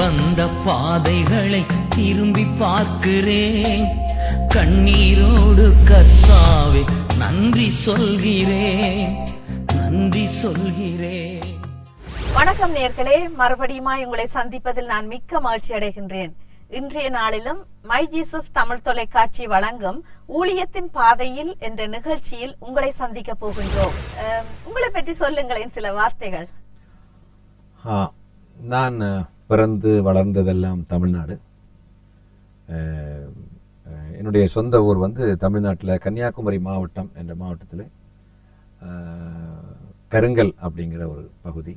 வந்த பாதைகளை திரும்பி பார்க்கிறேன். கண்ணீரோடு கர்த்தாவே நன்றி சொல்கிறேன், நன்றி சொல்கிறேன். வணக்கம் நேயர்களே, மறுபடியும் உங்களை சந்திப்பதில் நான் மிக்க மகிழ்ச்சி அடைகின்றேன். இன்றைய நாளிலும் மை ஜீசஸ் தமிழ் தொலைக்காட்சி வழங்கும் ஊழியத்தின் பாதையில் என்ற நிகழ்ச்சியில் உங்களை சந்திக்க போகின்றோம். உங்களை பற்றி சொல்லுங்களேன் சில வார்த்தைகள். நான் பிறந்து வளர்ந்ததெல்லாம் தமிழ்நாடு. என்னுடைய சொந்த ஊர் வந்து தமிழ்நாட்டில் கன்னியாகுமரி மாவட்டம் என்ற மாவட்டத்தில் கருங்கல் அப்படிங்கிற ஒரு பகுதி.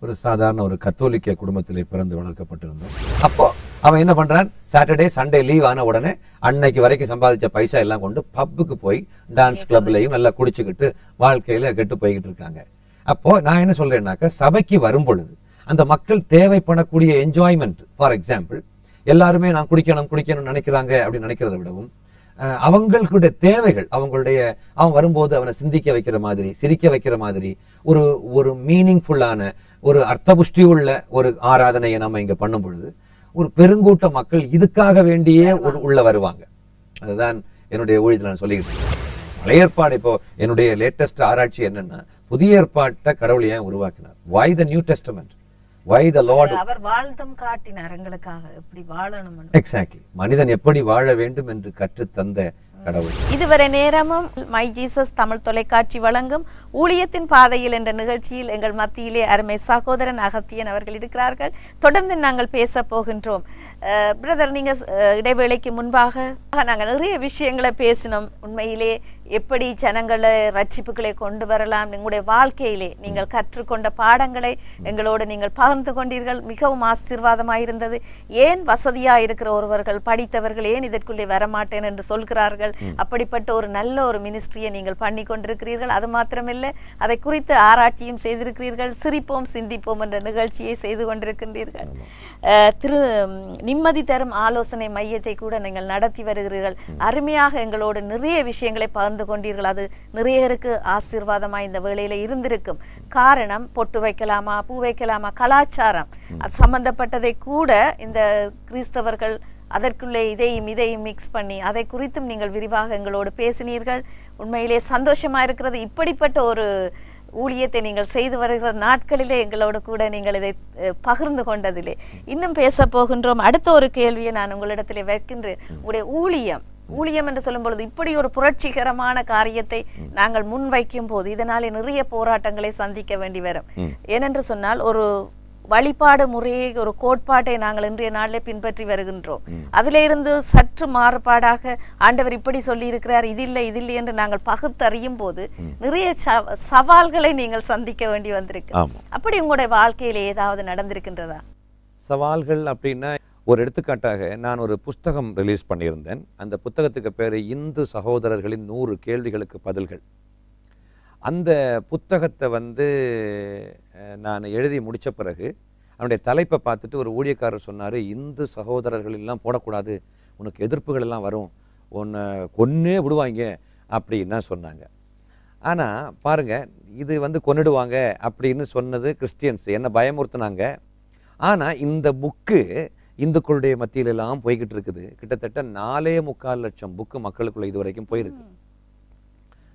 ஒரு சாதாரண ஒரு கத்தோலிக்க குடும்பத்திலே பிறந்து வளர்க்கப்பட்டிருந்தோம். அப்போ அவன் என்ன பண்றான், சாட்டர்டே சண்டே லீவ் ஆன உடனே அன்னைக்கு வரைக்கும் சம்பாதிச்ச பைசா எல்லாம் கொண்டு பப்புக்கு போய் டான்ஸ் கிளப்லையும் நல்லா குடிச்சுக்கிட்டு வாழ்க்கையில கெட்டு போய்கிட்டு இருக்காங்க. அப்போ நான் என்ன சொல்றேன்னாக்க, சபைக்கு வரும் பொழுது அந்த மக்கள் தேவைப்படக்கூடிய என்ஜாய்மெண்ட், ஃபார் எக்ஸாம்பிள் எல்லாருமே நான் குடிக்கணும்னு நினைக்கிறாங்க அப்படின்னு நினைக்கிறத விடவும் அவங்களுடைய தேவைகள், அவன் வரும்போது அவனை சிந்திக்க வைக்கிற மாதிரி, சிரிக்க வைக்கிற மாதிரி ஒரு மீனிங்ஃபுல்லான ஒரு அர்த்தபுஷ்டி உள்ள ஒரு ஆராதனையை நம்ம இங்க பண்ணும் பொழுது ஒரு பெருங்கூட்ட மக்கள் இதுக்காக வேண்டியே உள்ள வருவாங்க. அதுதான் என்னுடைய ஊழியத்தில் நான் சொல்லிக்கிட்டு இருக்கேன். பழைய ஏற்பாடு, இப்போ என்னுடைய லேட்டஸ்ட் ஆராய்ச்சி என்னன்னா, புதிய ஏற்பாட்டை கடவுள் ஏன் உருவாக்கினார்? Why the New Testament? Why the Lord? அவர் வாழ்ந்தும் காட்டினார் எங்களுக்காக எப்படி வாழணும். எக்ஸாக்ட்லி, மனிதன் எப்படி வாழ வேண்டும் என்று கற்று தந்த கடவுள். இதுவரை நேரமும் மை ஜீசஸ் தமிழ் தொலைக்காட்சி வழங்கும் ஊழியத்தின் பாதையில் என்ற நிகழ்ச்சியில் எங்கள் மத்தியிலே அருமை சகோதரன் அகத்தியன் அவர்கள் இருக்கிறார்கள். தொடர்ந்து நாங்கள் பேச போகின்றோம். பிரதர், நீங்க இடைவேளைக்கு முன்பாக நாங்கள் நிறைய விஷயங்களை பேசினோம். உண்மையிலே எப்படி ஜனங்களை ரட்சிப்புகளை கொண்டு வரலாம், உங்களுடைய வாழ்க்கையிலே நீங்கள் கற்றுக்கொண்ட பாடங்களை எங்களோடு நீங்கள் பகிர்ந்து கொண்டீர்கள். மிகவும் ஆசீர்வாதமாயிருந்தது. ஏன் வசதியா இருக்கிற ஒருவர்கள், படித்தவர்கள் ஏன் இதற்குள்ளே வரமாட்டேன் என்று சொல்கிறார்கள்? அப்படிப்பட்ட ஒரு நல்ல ஒரு மினிஸ்ட்ரியை நீங்கள் பண்ணி கொண்டிருக்கிறீர்கள். அது மாத்திரமில்லை, அதை குறித்து ஆராய்ச்சியும் செய்திருக்கிறீர்கள். சிரிப்போம் சிந்திப்போம் என்ற நிகழ்ச்சியை செய்து கொண்டிருக்கின்றீர்கள். நிம்மதி தரும் ஆலோசனை மையத்தை கூட நீங்கள் நடத்தி வருகிறீர்கள். அருமையாக எங்களோடு நிறைய விஷயங்களை பகிர்ந்து கொண்டீர்கள். அது நிறையருக்கு ஆசீர்வாதமா இந்த வேளையில இருந்திருக்கும். காரணம், பொட்டு வைக்கலாமா, பூ வைக்கலாமா, கலாச்சாரம் அது சம்பந்தப்பட்டதை கூட இந்த கிறிஸ்தவர்கள் அதற்குள்ளே இதையும் மிக்ஸ் பண்ணி அதை குறித்தும் நீங்கள் விரிவாக எங்களோடு பேசினீர்கள். உண்மையிலே சந்தோஷமா இருக்கிறது. இப்படிப்பட்ட ஒரு ஊழியத்தை நீங்கள் செய்து வருகிற நாட்களிலே எங்களோடு கூட நீங்கள் இதை பகிர்ந்து கொண்டதிலே இன்னும் பேச போகின்றோம். அடுத்த ஒரு கேள்வியை நான் உங்களிடத்திலே வைக்கின்றேன். உங்களுடைய ஊழியம் என்று சொல்லும் பொழுது இப்படி ஒரு புரட்சிகரமான காரியத்தை நாங்கள் முன்வைக்கும் போது இதனாலே நிறைய போராட்டங்களை சந்திக்க வேண்டி வரும். ஏனென்று சொன்னால், ஒரு வழிபாடு முறையை, ஒரு கோட்பாட்டை நாங்கள் இன்றைய நாளிலே பின்பற்றி வருகின்றோம். அதிலே இருந்து சற்று மாறுபாடாக ஆண்டவர் இப்படி சொல்லி இருக்கிறார், இது இல்லை என்று நாங்கள் பகுத்தறியும் போது நிறைய சவால்களை நீங்கள் சந்திக்க வேண்டி வந்திருக்கு. அப்படி உங்களுடைய வாழ்க்கையில ஏதாவது நடந்திருக்கின்றதா? சவால்கள் அப்படின்னா, ஒரு எடுத்துக்காட்டாக நான் ஒரு புஸ்தகம் ரிலீஸ் பண்ணியிருந்தேன். அந்த புத்தகத்துக்கு பேர் இந்து சகோதரர்களின் 100 கேள்விகளுக்கு பதில்கள். அந்த புத்தகத்தை வந்து நான் எழுதி முடித்த பிறகு அவனுடைய தலைப்பை பார்த்துட்டு ஒரு ஊழியக்காரர் சொன்னார், இந்து சகோதரர்கள் எல்லாம் போடக்கூடாது, உனக்கு எதிர்ப்புகள் எல்லாம் வரும், உன்னை கொன்னே விடுவாங்க அப்படின்னா சொன்னாங்க. ஆனால் பாருங்கள், இது வந்து கொன்னிடுவாங்க அப்படின்னு சொன்னது கிறிஸ்டியன்ஸ், என்ன பயமுறுத்தினாங்க. ஆனால் இந்த புக்கு இந்துக்களுடைய மத்தியிலெல்லாம் போய்கிட்டு இருக்குது. கிட்டத்தட்ட 4.25 லட்சம் புக்கு மக்களுக்குள்ள இது வரைக்கும் போயிருக்கு.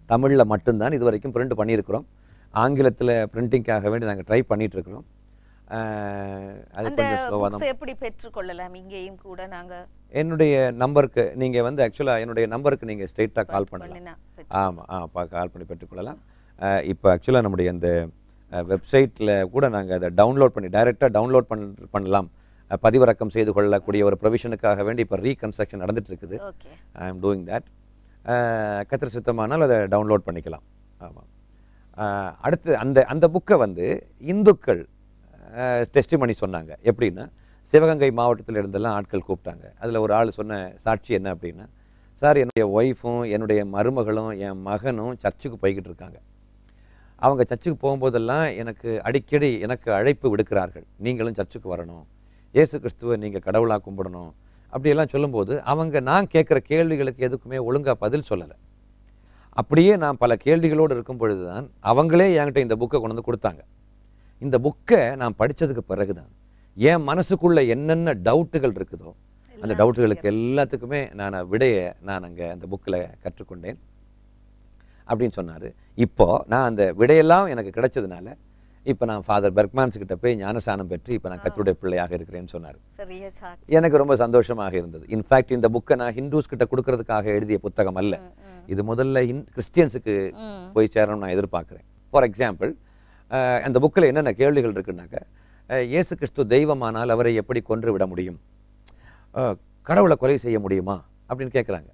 தமிழில் மட்டும்தான் இது வரைக்கும் பிரிண்ட் பண்ணியிருக்கிறோம். ஆங்கிலத்தில் பிரிண்டிங்காக வேண்டி நாங்கள் ட்ரை பண்ணிட்டு இருக்கிறோம். அது கொஞ்சம் ஸ்லோவாக தான். எப்படி பெற்றுக்கொள்ளலாம்? இங்கேயும் கூட நாங்கள் என்னுடைய நம்பருக்கு நீங்கள் வந்து ஆக்சுவலாக என்னுடைய நம்பருக்கு நீங்கள் ஸ்ட்ரெயிட்டாக கால் பண்ணலாம். கால் பண்ணி பெற்றுக்கொள்ளலாம். இப்போ ஆக்சுவலாக நம்முடைய அந்த வெப்சைட்டில் கூட நாங்கள் அதை டவுன்லோட் பண்ணி டைரெக்டாக டவுன்லோட் பண்ணலாம். பதிவிறக்கம் செய்து கொள்ளக்கூடிய ஒரு ப்ரொவிஷனுக்காக வேண்டி இப்போ ரீகன்ஸ்ட்ரக்ஷன் நடந்துட்டு இருக்குது. I am doing that. கத்திர சுத்தமானால் அதை டவுன்லோட் பண்ணிக்கலாம். ஆமாம். அடுத்து அந்த புக்கை வந்து இந்துக்கள் டெஸ்டிமனி சொன்னாங்க. எப்படின்னா, சிவகங்கை மாவட்டத்தில் இருந்தெல்லாம் ஆட்கள் கூப்பிட்டாங்க. அதில் ஒரு ஆள் சொன்ன சாட்சி என்ன அப்படின்னா, சார், என்னுடைய ஒய்ஃபும் என்னுடைய மருமகளும் என் மகனும் சர்ச்சுக்கு போய்கிட்டு இருக்காங்க. அவங்க சர்ச்சுக்கு போகும்போதெல்லாம் அடிக்கடி எனக்கு அழைப்பு விடுக்கிறார்கள், நீங்களும் சர்ச்சுக்கு வரணும், இயேசு கிறிஸ்துவை நீங்கள் கடவுளாக கும்பிடணும் அப்படியெல்லாம் சொல்லும்போது நான் கேட்குற கேள்விகளுக்கு எதுக்குமே ஒழுங்காக பதில் சொல்லலை. அப்படியே நான் பல கேள்விகளோடு இருக்கும் பொழுது தான் அவங்களே என்கிட்ட இந்த புக்கை கொண்டு வந்து கொடுத்தாங்க. இந்த புக்கை நான் படித்ததுக்கு பிறகு தான் என் மனசுக்குள்ள என்னென்ன டவுட்டுகள் இருக்குதோ அந்த டவுட்டுகளுக்கு எல்லாத்துக்குமே நான் விடையை நான் அங்கே அந்த புக்கில் கற்றுக்கொண்டேன் அப்படின்னு சொன்னார். இப்போ நான் அந்த விடையெல்லாம் எனக்கு கிடைச்சதுனால இப்போ நான் ஃபாதர் பெர்க்மான்ஸ் கிட்ட போய் ஞானஸ்தானம் பெற்று இப்போ நான் கர்த்தருடைய பிள்ளையாக இருக்கிறேன்னு சொன்னார். எனக்கு ரொம்ப சந்தோஷமாக இருந்தது. இன்ஃபேக்ட் இந்த புக்கை நான் ஹிந்துஸ் கிட்ட கொடுக்கறதுக்காக எழுதிய புத்தகம் அல்ல, இது முதல்ல கிறிஸ்டியன்ஸுக்கு போய் சேரணும்னு நான் எதிர்பார்க்குறேன். ஃபார் எக்ஸாம்பிள், அந்த புக்கில் என்னென்ன கேள்விகள் இருக்குன்னாக்க, இயேசு கிறிஸ்து தெய்வமானால் அவரை எப்படி கொன்று விட முடியும், கடவுளை கொலை செய்ய முடியுமா அப்படின்னு கேட்குறாங்க.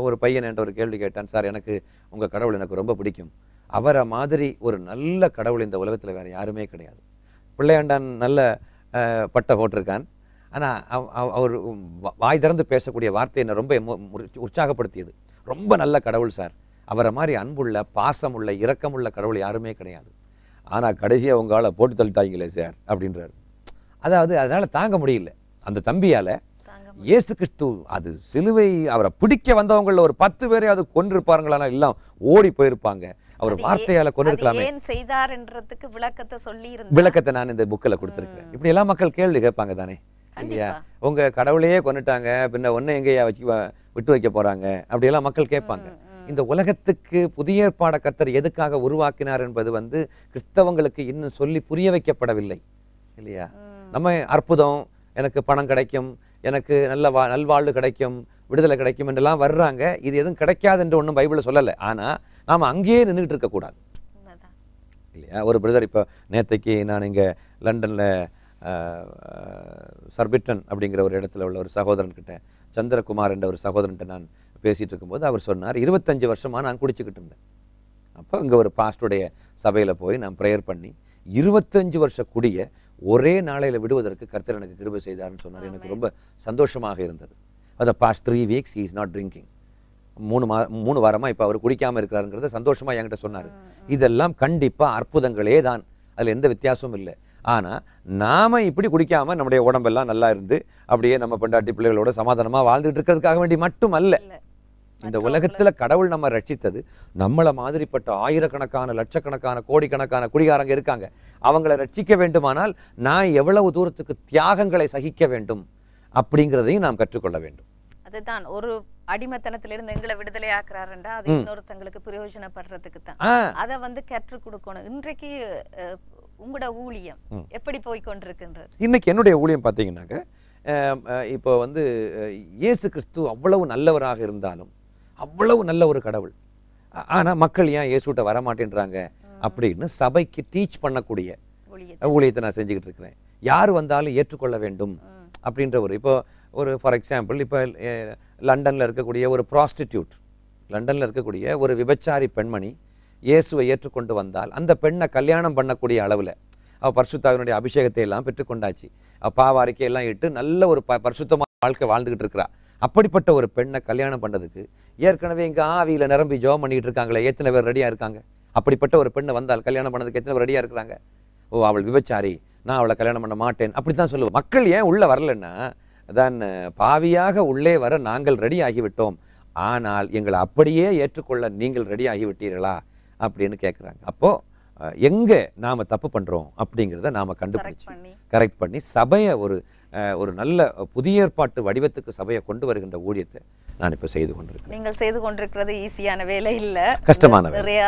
ஒரு பையன் என்ற ஒரு கேள்வி கேட்டான், சார் எனக்கு உங்கள் கடவுள் எனக்கு ரொம்ப பிடிக்கும், அவரை மாதிரி ஒரு நல்ல கடவுள் இந்த உலகத்தில் வேறு யாருமே கிடையாது. பிள்ளையாண்டான் நல்ல பட்டை போட்டிருக்கான், ஆனால் அவர் வாய் திறந்து பேசக்கூடிய வார்த்தை என்னை ரொம்ப உற்சாகப்படுத்தியது. ரொம்ப நல்ல கடவுள் சார், அவரை மாதிரி அன்புள்ள பாசமுள்ள இரக்கமுள்ள கடவுள் யாருமே கிடையாது, ஆனால் கடைசியாக உங்களால் போட்டு தள்ளிட்டாங்களே சார் அப்படின்றாரு. அதாவது அதனால் தாங்க முடியல அந்த தம்பியால். இயேசு கிறிஸ்து அது சிலுவை அவரை பிடிக்க வந்தவங்கள ஒரு 10 பேரை அது கொன்றிருப்பாங்களா, எல்லாம் ஓடி போயிருப்பாங்க. அவர் வார்த்தையால கொண்டிருக்கலாமே செய்தார்ன்றதுக்கு விளக்கத்தை நான் இந்த புக்கில் கொடுத்துருக்கேன். இப்படி எல்லாம் மக்கள் கேள்வி கேட்பாங்க தானே இல்லையா, உங்க கடவுளையே கொண்டுட்டாங்க பின்ன ஒன்னு எங்கேயா விட்டு வைக்க போறாங்க அப்படியெல்லாம் மக்கள் கேட்பாங்க. இந்த உலகத்துக்கு புதிய ஏற்பாட கர்த்தர் எதுக்காக உருவாக்கினார் என்பது கிறிஸ்தவங்களுக்கு இன்னும் சொல்லி புரிய வைக்கப்படவில்லை இல்லையா. நம்ம அற்புதம், எனக்கு பணம் கிடைக்கும், எனக்கு நல்வாழ்வு கிடைக்கும், விடுதலை கிடைக்கும் என்றெல்லாம் வர்றாங்க. இது எதுவும் கிடைக்காது என்று ஒன்றும் பைபிளில் சொல்லலை. ஆனால் நாம் அங்கேயே நின்றுட்டு இருக்கக்கூடாது இல்லையா. ஒரு பிரதர் இப்போ நேற்றைக்கு நான் இங்கே லண்டனில் சர்பிட்டன் அப்படிங்கிற ஒரு இடத்துல உள்ள ஒரு சகோதரன்கிட்ட, சந்திரகுமார் என்ற ஒரு சகோதரன்கிட்ட நான் பேசிகிட்டு இருக்கும்போது அவர் சொன்னார், 25 வருஷமாக நான் குடிச்சிக்கிட்டு இருந்தேன். அப்போ இங்கே ஒரு பாஸ்டுடைய சபையில் போய் நான் ப்ரேயர் பண்ணி 25 வருஷ குடிய ஒரே நாளையில் விடுவதற்கு கர்த்தர் எனக்கு கிருபை செய்தார்னு சொன்னார். எனக்கு ரொம்ப சந்தோஷமாக இருந்தது. அது past 3 weeks he is not drinking. 3 வாரமாக இப்போ அவர் குடிக்காமல் இருக்கிறாருங்கிறத சந்தோஷமாக என்கிட்ட சொன்னார். இதெல்லாம் கண்டிப்பாக அற்புதங்களே தான், அதில் எந்த வித்தியாசமும் இல்லை. ஆனால் நாம் இப்படி குடிக்காமல் நம்முடைய உடம்பெல்லாம் நல்லா இருந்து அப்படியே நம்ம பெண்டாட்டி பிள்ளைகளோட சமாதானமாக வாழ்ந்துட்டு இருக்கிறதுக்காக வேண்டி மட்டும் அல்ல. இந்த உலகத்துல கடவுள் நம்ம ரட்சித்தது நம்மள மாதிரிப்பட்ட ஆயிரக்கணக்கான லட்சக்கணக்கான கோடிக்கணக்கான குடிகாரங்க இருக்காங்க. அவங்களை ரட்சிக்க வேண்டுமானால் நான் எவ்வளவு தூரத்துக்கு தியாகங்களை சகிக்க வேண்டும் அப்படிங்கிறதையும் நாம் கற்றுக்கொள்ள வேண்டும். அதுதான் ஒரு அடிமத்தனத்திலிருந்து எங்களை விடுதலை ஆக்குறாருண்டா அது இன்னொருத்தங்களுக்கு பிரயோஜனப்படுறதுக்கு தான் அதை கற்றுக் கொடுக்கணும். இன்றைக்கு உங்களோட ஊழியம் எப்படி போய் கொண்டிருக்கின்றது? இன்னைக்கு என்னுடைய ஊழியம் பார்த்தீங்கன்னாக்க, இப்போ இயேசு கிறிஸ்து அவ்வளவு நல்லவராக இருந்தாலும் அவ்வளவு நல்ல ஒரு கடவுள், ஆனால் மக்கள் ஏன் இயேசுட்ட வரமாட்டேன்றாங்க அப்படின்னு சபைக்கு டீச் பண்ணக்கூடிய ஊழியத்தை நான் செஞ்சுக்கிட்டு இருக்கிறேன். யார் வந்தாலும் ஏற்றுக்கொள்ள வேண்டும் அப்படின்ற இப்போ ஃபார் எக்ஸாம்பிள், இப்போ லண்டனில் இருக்கக்கூடிய ஒரு ப்ராஸ்டிடியூட், லண்டனில் இருக்கக்கூடிய ஒரு விபச்சாரி பெண்மணி இயேசுவை ஏற்றுக்கொண்டு வந்தால் அந்த பெண்ணை கல்யாணம் பண்ணக்கூடிய அளவில் அவள் பரிசுத்தாவினுடைய அபிஷேகத்தை எல்லாம் பெற்றுக்கொண்டாச்சு, பாவாரிக்கையெல்லாம் இட்டு நல்ல ஒரு பரிசுத்தமான வாழ்க்கை வாழ்ந்துகிட்டு இருக்கிறா. அப்படிப்பட்ட ஒரு பெண்ணை கல்யாணம் பண்ணதுக்கு ஏற்கனவே இங்கே ஆவியில் நிரம்பி ஜோம் பண்ணிட்டு இருக்காங்களே எத்தனை பேர் ரெடியாக இருக்காங்க? அப்படிப்பட்ட ஒரு பெண்ணை வந்தால் கல்யாணம் பண்ணதுக்கு எத்தனை பேர் ரெடியாக இருக்கிறாங்க? ஓ அவள் விபச்சாரி, நான் அவளை கல்யாணம் பண்ண மாட்டேன் அப்படி தான் சொல்லுவோம். மக்கள் ஏன் உள்ளே வரலன்னா, அதான் பாவியாக உள்ளே வர நாங்கள் ரெடி ஆகிவிட்டோம், ஆனால் எங்களை அப்படியே ஏற்றுக்கொள்ள நீங்கள் ரெடி ஆகிவிட்டீர்களா அப்படின்னு கேட்குறாங்க. அப்போது எங்கே நாம் தப்பு பண்ணுறோம் அப்படிங்கிறத நாம் கண்டுபிடிச்சி கரெக்ட் பண்ணி சபையை ஒரு நல்ல புதிய ஏற்பாட்டு வடிவத்துக்கு சபையை கொண்டு வருகின்ற ஊழியத்தை நான் இப்போ செய்து கொண்டிருக்கேன். நீங்கள் செய்து கொண்டிருக்கிறது ஈஸியான வேலை இல்லை, கஷ்டமான நிறைய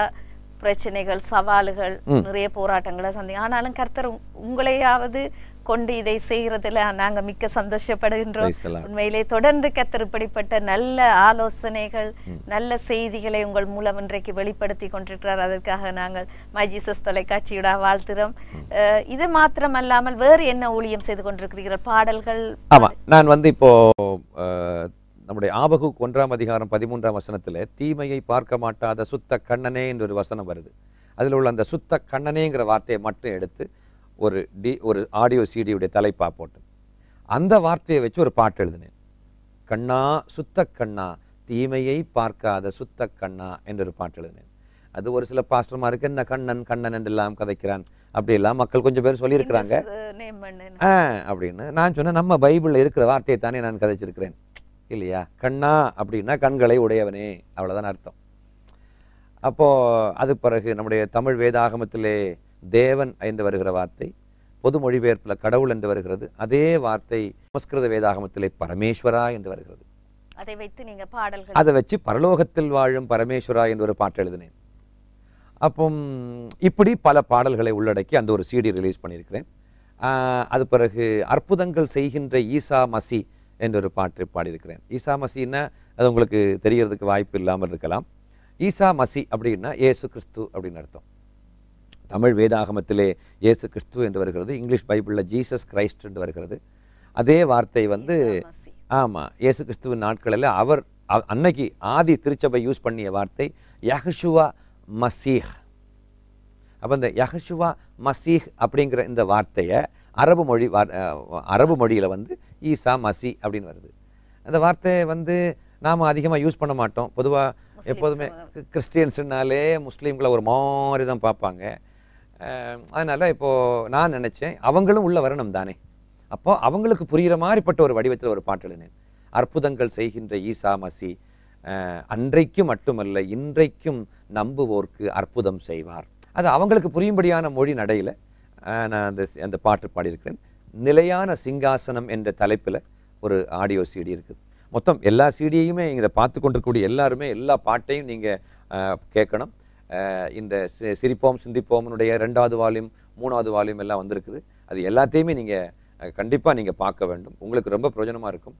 பிரச்சனைகள், சவால்கள், நிறைய போராட்டங்களை ஆனாலும் கர்த்தர் உங்களையாவது கொண்டு இதை செய்யறதுல நாங்க மிக்க சந்தோஷப்படுகின்றோம். உண்மையிலே தொடர்ந்து கர்த்தர் இப்படிப்பட்ட நல்ல ஆலோசனைகள், நல்ல செய்திகளை உங்கள் மூலம் இன்றைக்கு வெளிப்படுத்தி கொண்டிருக்கிறார். அதற்காக நாங்கள் மை ஜீசஸ் தொலைக்காட்சியோட வாழ்த்துறோம். இது மாத்திரம் அல்லாமல் வேறு என்ன ஊழியம் செய்து கொண்டிருக்கிறீர்கள்? பாடல்கள். ஆமா, நான் இப்போ நம்முடைய ஆபகுக் 1ஆம் அதிகாரம் 13ஆம் வசனத்துல தீமையை பார்க்க மாட்டாத சுத்த கண்ணனே என்ற ஒரு வசனம் வருது. அதில் உள்ள அந்த சுத்த கண்ணனேங்கிற வார்த்தையை மட்டும் எடுத்து ஒரு ஆடியோ சிடியுடைய தலைப்பா போட்டு அந்த வார்த்தையை வச்சு ஒரு பாட்டு எழுதினேன். கண்ணா சுத்த கண்ணா தீமையை பார்க்காத சுத்த கண்ணா என்ற ஒரு பாட்டு எழுதினேன். அது ஒரு சில பாஸ்டர்மாருக்கு என்ன கண்ணன் கண்ணன் என்றெல்லாம் கதைக்கிறான் அப்படியெல்லாம் மக்கள் கொஞ்சம் பேர் சொல்லியிருக்கிறாங்க அப்படின்னு. நான் சொன்னேன், நம்ம பைபிளில் இருக்கிற வார்த்தையை தானே நான் கதைச்சிருக்கிறேன் இல்லையா. கண்ணா அப்படின்னா கண்களை உடையவனே, அவ்வளோதான் அர்த்தம். அப்போது அது பிறகு நம்முடைய தமிழ் வேதாகமத்திலே தேவன் என்று வருகிற வார்த்தை பொது மொழிபெயர்ப்பில் கடவுள் என்று வருகிறது. அதே வார்த்தை சமஸ்கிருத வேதாகமத்திலே பரமேஸ்வரா என்று வருகிறது. அதை வைத்து நீங்க பாடல்கள் அதை வச்சு பரலோகத்தில் வாழும் பரமேஸ்வரா என்று ஒரு பாட்டு எழுதினேன். அப்போ இப்படி பல பாடல்களை உள்ளடக்கி அந்த ஒரு சிடி ரிலீஸ் பண்ணியிருக்கிறேன். அது பிறகு அற்புதங்கள் செய்கின்ற ஈசா மசி என்ற ஒரு பாட்டு பாடியிருக்கிறேன். ஈசா மசின்னா அது உங்களுக்கு தெரியறதுக்கு வாய்ப்பு இல்லாமல் இருக்கலாம். ஈசா மசி அப்படின்னா இயேசு கிறிஸ்து அப்படின்னு அர்த்தம். தமிழ் வேதாகமத்திலே இயேசு கிறிஸ்து என்று வருகிறது. இங்கிலீஷ் பைபிளில் ஜீசஸ் கிரைஸ்ட் என்று வருகிறது. அதே வார்த்தை வந்து ஆமாம், இயேசு கிறிஸ்துவின் நாட்களில் அவர் அன்னைக்கு ஆதி திருச்சபை யூஸ் பண்ணிய வார்த்தை யஹ்ஷுவா மசீஹ். அப்போ இந்த யஹ்ஷுவா மசீஹ் அப்படிங்கிற இந்த வார்த்தையை அரபு மொழியில் வந்து ஈசா மசி அப்படின்னு வருது. அந்த வார்த்தையை வந்து நாம் அதிகமாக யூஸ் பண்ண மாட்டோம். பொதுவாக எப்போதுமே கிறிஸ்டியன்ஸுனாலே முஸ்லீம்களை ஒரு மாதிரி தான் பார்ப்பாங்க. அதனால் இப்போது நான் நினச்சேன் அவங்களும் உள்ள வரணும் தானே. அப்போ அவங்களுக்கு புரிகிற மாதிரிப்பட்ட ஒரு வடிவத்தில் ஒரு பாட்டு எழுதினேன். அற்புதங்கள் செய்கின்ற ஈசா மசி அன்றைக்கு மட்டுமல்ல இன்றைக்கும் நம்புவோர்க்கு அற்புதம் செய்வார். அது அவங்களுக்கு புரியும்படியான மொழி நடையில் நான் அந்த பாட்டு பாடியிருக்கிறேன். நிலையான சிங்காசனம் என்ற தலைப்பில் ஒரு ஆடியோ சிடி இருக்குது. மொத்தம் எல்லா சிடியையுமே இதை பார்த்து கொண்டிருக்கக்கூடிய எல்லாருமே எல்லா பாட்டையும் நீங்கள் கேட்கணும். இந்த சிரிப்போம் சிந்திப்போம்னுடைய 2வது வால்யூம் 3வது வால்யூம் எல்லாம் வந்திருக்குது. அது எல்லாத்தையுமே நீங்கள் கண்டிப்பாக நீங்கள் பார்க்க வேண்டும். உங்களுக்கு ரொம்ப பிரயோஜனமாக இருக்கும்.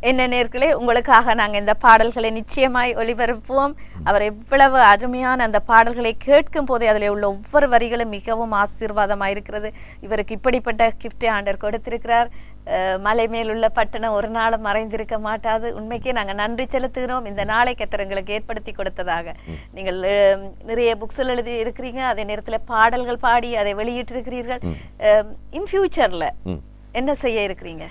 என்ன நேர்களே, உங்களுக்காக நாங்கள் இந்த பாடல்களை நிச்சயமாய் ஒளிபரப்புவோம். அவர் எவ்வளவு அருமையான அந்த பாடல்களை கேட்கும் போதே அதில் உள்ள ஒவ்வொரு வரிகளும் மிகவும் ஆசீர்வாதமாக இருக்கிறது. இவருக்கு இப்படிப்பட்ட கிஃப்டை ஆண்டவர் கொடுத்திருக்கிறார். மலை மேல் உள்ள பட்டணம் ஒரு நாளும் மறைந்திருக்க மாட்டாது. உண்மைக்கே நாங்கள் நன்றி செலுத்துகிறோம் இந்த நாளை கர்த்தர் எங்களுக்கு ஏற்படுத்தி கொடுத்ததாக. நீங்கள் நிறைய புக்ஸில் எழுதி இருக்கிறீங்க, அதே நேரத்தில் பாடல்கள் பாடி அதை வெளியிட்டிருக்கிறீர்கள். இன் ஃபியூச்சரில் என்ன செய்ய இருக்கிறீங்க?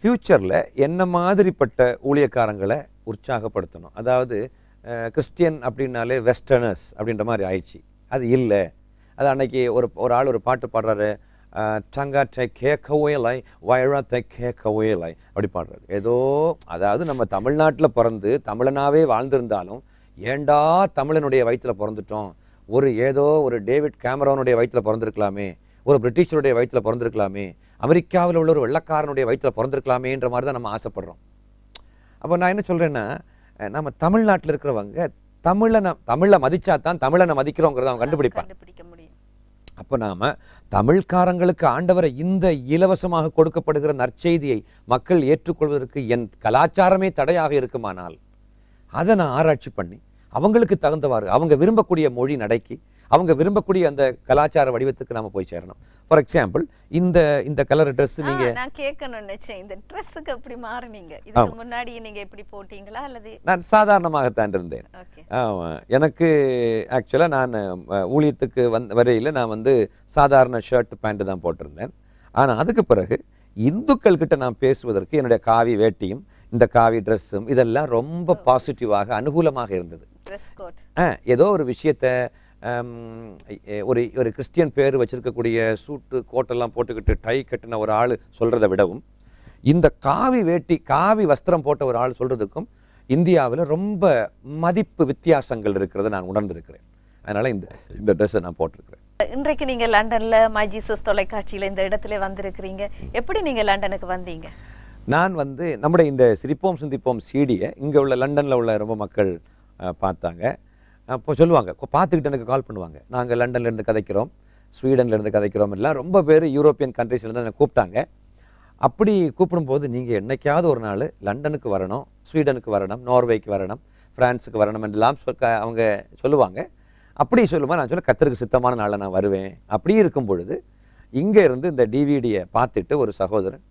ஃப்யூச்சரில் என்ன மாதிரிப்பட்ட ஊழியக்காரங்களை உற்சாகப்படுத்தணும். அதாவது கிறிஸ்டியன் அப்படின்னாலே வெஸ்டர்னர்ஸ் அப்படின்ற மாதிரி ஆயிடுச்சு. அது இல்லை. அது அன்னைக்கு ஒரு ஆள் ஒரு பாட்டு பாடுறாரு, டங்கா டை கேக்கவேலை வயரா தை கேக்கவேலை அப்படி பாடுறாரு. ஏதோ அதாவது நம்ம தமிழ்நாட்டில் பிறந்து தமிழனாவே வாழ்ந்திருந்தாலும் ஏண்டா தமிழனுடைய வயிற்றில் பிறந்துட்டோம், ஏதோ ஒரு டேவிட் கேமரோனுடைய வயிற்றில் பிறந்திருக்கலாமே, ஒரு பிரிட்டிஷருடைய வயிற்றில் பிறந்திருக்கலாமே, அமெரிக்காவில் உள்ள ஒரு வெள்ளக்காரனுடைய வயிற்றில் பிறந்திருக்கலாமேன்ற மாதிரி தான் நம்ம ஆசைப்படுறோம். அப்போ நான் என்ன சொல்கிறேன்னா, நம்ம தமிழ்நாட்டில் இருக்கிறவங்க தமிழை மதிச்சா தான் தமிழனை மதிக்கிறோங்கிறத அவன் கண்டுபிடிக்க முடியும். அப்போ நாம் தமிழ்காரங்களுக்கு ஆண்டவரை இந்த இலவசமாக கொடுக்கப்படுகிற நற்செய்தியை மக்கள் ஏற்றுக்கொள்வதற்கு என் கலாச்சாரமே தடையாக இருக்குமானால் அதை நான் ஆராய்ச்சி பண்ணி அவங்களுக்கு தகுந்தவாறு அவங்க விரும்பக்கூடிய மொழி நடைக்கு அவங்க விரும்பக்கூடிய அந்த கலாச்சார வடிவத்துக்கு நாம போய் சேரணும். ஃபார் எக்ஸாம்பிள் இந்த கலர் ட்ரெஸ் நீங்க நான் கேட்கணும்னு நினைச்சேன், இந்த ட்ரெஸ்ஸுக்கு எப்படி மாறுனீங்க? இதுக்கு முன்னாடி நீங்க எப்படி போட்டீங்களா அல்லது? நான் சாதாரணமாகத்தான் இருந்தேன். எனக்கு ஆக்சுவலா நான் ஊழியத்துக்கு வரையில நான் வந்து சாதாரண ஷர்ட் பேண்ட் தான் போட்டிருந்தேன். ஆனா அதுக்கு பிறகு இந்துக்கள் கிட்ட நான் பேசுவதற்கு என்னுடைய காவி வேட்டியும் இந்த காவி ட்ரெஸ்ஸும் இதெல்லாம் ரொம்ப பாசிட்டிவாக அனுகூலமாக இருந்தது. ஏதோ ஒரு விஷயத்த ஒரு கிறிஸ்டியன் பேர் வச்சிருக்கக்கூடிய சூட்டு கோட்டெல்லாம் போட்டுக்கிட்டு டை கட்டின ஒரு ஆள் சொல்றதை விடவும் இந்த காவி வேட்டி காவி வஸ்திரம் போட்ட ஒரு ஆள் சொல்றதுக்கும் இந்தியாவில் ரொம்ப மதிப்பு வித்தியாசங்கள் இருக்கிறத நான் உணர்ந்திருக்கிறேன். அதனால இந்த ட்ரெஸ்ஸை நான் போட்டிருக்கிறேன். இன்றைக்கு நீங்க லண்டன்ல மை ஜீசஸ் தொலைக்காட்சியில இந்த இடத்துல வந்திருக்கிறீங்க. எப்படி நீங்க லண்டனுக்கு வந்தீங்க? நான் வந்து நம்முடைய இந்த சிரிப்போம் சிந்திப்போம் சிடியை இங்கே உள்ள லண்டனில் உள்ள ரொம்ப மக்கள் பார்த்தாங்க. அப்போ சொல்லுவாங்க, பார்த்துக்கிட்டு எனக்கு கால் பண்ணுவாங்க, நாங்கள் லண்டன்லேருந்து கதைக்கிறோம், ஸ்வீடன்லேருந்து கதைக்கிறோம், எல்லாம் ரொம்ப பேர் யூரோப்பியன் கண்ட்ரீஸ்லேருந்து என்னை கூப்பிட்டாங்க. அப்படி கூப்பிடும்போது நீங்கள் என்னைக்காவது ஒரு நாள் லண்டனுக்கு வரணும், ஸ்வீடனுக்கு வரணும், நார்வேக்கு வரணும், ஃப்ரான்ஸுக்கு வரணும் என்றெல்லாம் அவங்க சொல்லுவாங்க. அப்படி சொல்லும்போது நான் சொல்ல கர்த்தருக்கு சித்தமான நாளில் நான் வருவேன். அப்படி இருக்கும் பொழுது இங்கே இருந்து இந்த டிவிடியை பார்த்துட்டு ஒரு சகோதரன்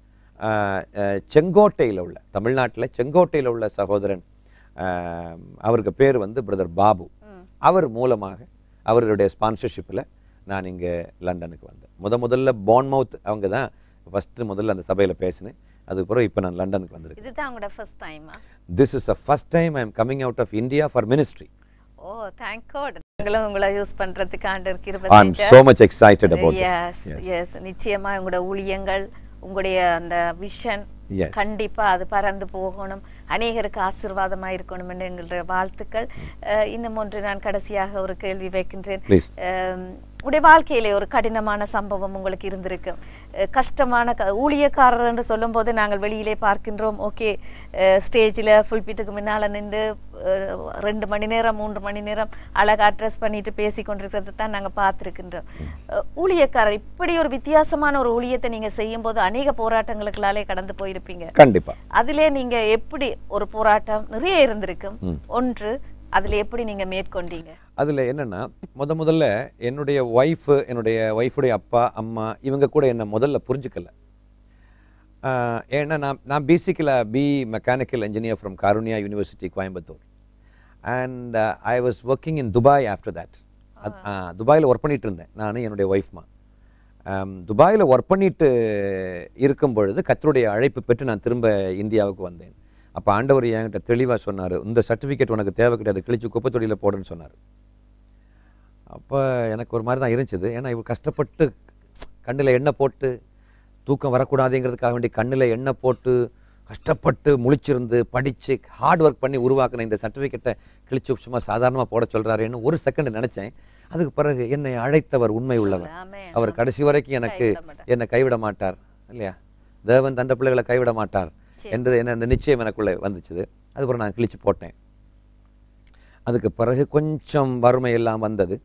செங்கோட்டையில் உள்ள தமிழ்நாட்டில் செங்கோட்டையில் உள்ள சகோதரன், அவருக்கு பேர் வந்து பிரதர் பாபு, அவர் மூலமாக அவருடைய ஸ்பான்சர்ஷிப்பில் நான் இங்கே லண்டனுக்கு வந்தேன். முதல்ல பான்மவுத் அவங்க தான் முதல்ல அந்த சபையில் பேசினேன். அதுக்கப்புறம் இப்போ நான் லண்டனுக்கு வந்திருக்கேன். இதுதான் உங்களோட ஃபர்ஸ்ட் டைமா? This is the first time I am coming out of India for ministry. Oh, thank God. உங்களை யூஸ் பண்றதுக்கு ஆண்டவர் கிருபை செய்தார். I am so much excited about this. Yes. நிச்சயமா உங்களுடைய ஊழியங்கள், உங்களுடைய அந்த விஷன் கண்டிப்பா அது பறந்து போகணும், அநேகருக்கு ஆசீர்வாதமா இருக்கணும் என்று எங்களுடைய வாழ்த்துக்கள். இன்னும் ஒன்று நான் கடைசியாக ஒரு கேள்வி வைக்கின்றேன். உடைய வாழ்க்கையிலே ஒரு கடினமான சம்பவம் உங்களுக்கு இருந்திருக்கும். கஷ்டமான ஊழியக்காரர் என்று சொல்லும் போது நாங்கள் வெளியிலே பார்க்கின்றோம், ஓகே ஸ்டேஜில் ஃபுல்பிட்டுக்கு முன்னால் நின்று 2 மணி நேரம் 3 மணி நேரம் அழகாக ட்ரெஸ் பண்ணிட்டு பேசி கொண்டிருக்கிறத தான் நாங்கள் பார்த்துருக்கின்றோம். ஊழியக்காரர் இப்படி ஒரு வித்தியாசமான ஒரு ஊழியத்தை நீங்கள் செய்யும் போது அநேக போராட்டங்களுக்குள்ளாலே கடந்து போயிருப்பீங்க. கண்டிப்பா அதிலே நீங்க எப்படி ஒரு போராட்டம் நிறைய இருந்திருக்கும், ஒன்று அதுல எப்படி நீங்க மேற்கொண்டீங்க? அதில் என்னென்னா முதல்ல என்னுடைய ஒய்ஃபுடைய அப்பா அம்மா இவங்க கூட என்னை முதல்ல புரிஞ்சுக்கல. ஏன்னா நான் பேசிக்கலாக mechanical engineer from Karunya university Coimbatore. And I was working in Dubai after that. துபாயில் ஒர்க் பண்ணிட்டு இருந்தேன் நான் என்னுடைய ஒய்ஃப்மா. துபாயில் ஒர்க் பண்ணிட்டு இருக்கும் பொழுது கர்த்தருடைய அழைப்பு பெற்று நான் திரும்ப இந்தியாவுக்கு வந்தேன். அப்போ ஆண்டவர் என்கிட்ட தெளிவாக சொன்னார், இந்த சர்டிஃபிகேட் உனக்கு தேவை கிடையாது, கிழிச்சு குப்பைத்தொடியில் போடுன்னு சொன்னார். அப்போ எனக்கு ஒரு மாதிரி தான் இருந்துச்சு. ஏன்னா இவர் கஷ்டப்பட்டு கண்ணில் எண்ணெய் போட்டு தூக்கம் வரக்கூடாதுங்கிறதுக்காக வேண்டி கண்ணில் எண்ணெய் போட்டு கஷ்டப்பட்டு முழிச்சிருந்து படித்து ஹார்ட் ஒர்க் பண்ணி உருவாக்கின இந்த சர்டிஃபிகேட்டை கிழிச்சு சும்மா சாதாரணமாக போட சொல்கிறாருன்னு ஒரு செகண்ட் நினச்சேன். அதுக்கு பிறகு என்னை அழைத்தவர் உண்மை உள்ளவர். அவர் கடைசி வரைக்கும் என்னை கைவிட மாட்டார் இல்லையா, தேவன் தண்ட பிள்ளைகளை கைவிட மாட்டார் என்று என்ன அந்த நிச்சயம் எனக்குள்ளே வந்துச்சுது. அதுக்கப்புறம் நான் கிழிச்சு போட்டேன். அதுக்கு பிறகு கொஞ்சம் வறுமை எல்லாம் வந்தது.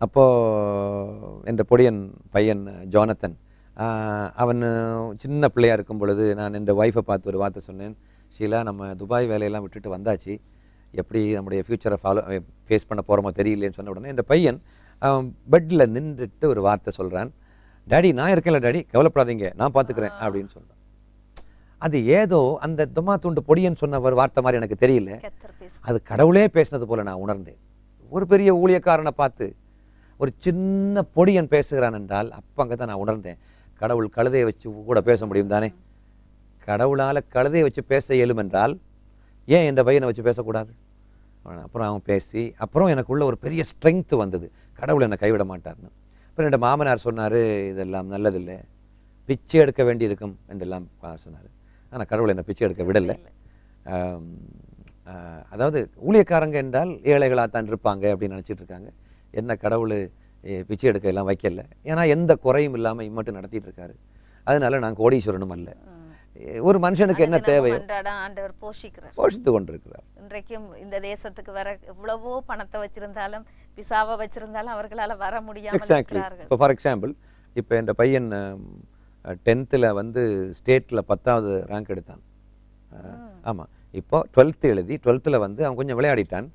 அப்போது என்ற பொடியன் பையன் ஜோனத்தன், அவன் சின்ன பிள்ளையாக இருக்கும் பொழுது நான் என் ஒய்ஃபை பார்த்து ஒரு வார்த்தை சொன்னேன், ஷீலா நம்ம துபாய் வேலையெல்லாம் விட்டுட்டு வந்தாச்சு, எப்படி நம்முடைய ஃப்யூச்சரை ஃபேஸ் பண்ண போகிறோமோ தெரியலேன்னு சொன்ன உடனே என் பையன் பெட்டில் நின்றுட்டு ஒரு வார்த்தை சொல்கிறான், டாடி நான் இருக்கேன்ல டாடி, கவலைப்படாதீங்க நான் பார்த்துக்கிறேன் அப்படின்னு சொல்கிறான். அது ஏதோ அந்த துமா துண்டு பொடியன் சொன்ன ஒரு வார்த்தை மாதிரி எனக்கு தெரியல, அது கடவுளே பேசினது போல நான் உணர்ந்தேன். ஒரு பெரிய ஊழியக்காரனை பார்த்து ஒரு சின்ன பொடியன் பேசுகிறான் என்றால் அப்போ அங்கே தான் நான் உணர்ந்தேன், கடவுள் கழுதையை வச்சு கூட பேச முடியும் தானே, கடவுளால் கழுதையை வச்சு பேச இயலும் என்றால் ஏன் இந்த பையனை வச்சு பேசக்கூடாது. அப்புறம் அவன் பேசி அப்புறம் எனக்குள்ள ஒரு பெரிய ஸ்ட்ரென்த் வந்தது, கடவுள் என்னை கைவிட மாட்டார்னு. அப்புறம் என்னோட மாமனார் சொன்னார், இதெல்லாம் நல்லதில்லை, பிச்சை எடுக்க வேண்டியிருக்கும் என்றெல்லாம் சொன்னார். ஆனால் கடவுள் என்னை பிச்சை எடுக்க விடலை. அதாவது ஊழியக்காரங்க என்றால் ஏழைகளாகத்தான் இருப்பாங்க அப்படின்னு நினச்சிட்டு இருக்காங்க. என்ன கடவுள் பிச்சை எடுக்க எல்லாம் வைக்கல, ஏன்னா எந்த குறையும் இல்லாமல் இம்மட்டும் நடத்திட்டு இருக்காரு. அதனால நான் கோடீஸ்வரனும் அல்ல, ஒரு மனுஷனுக்கு என்ன தேவையோ போஷித்து கொண்டிருக்கிறார். இன்றைக்கும் இந்த தேசத்துக்கு வர எவ்வளவோ பணத்தை வச்சிருந்தாலும் விசாவை வச்சிருந்தாலும் அவர்களால் வர முடியாமல் இருக்கிறார்கள். இப்போ ஃபார் எக்ஸாம்பிள் இப்போ என் பையன் 10th வந்து ஸ்டேட்டில் 10வது ரேங்க் எடுத்தான். ஆமாம், இப்போ 12th எழுதி 12th வந்து அவன் கொஞ்சம் விளையாடிட்டான்.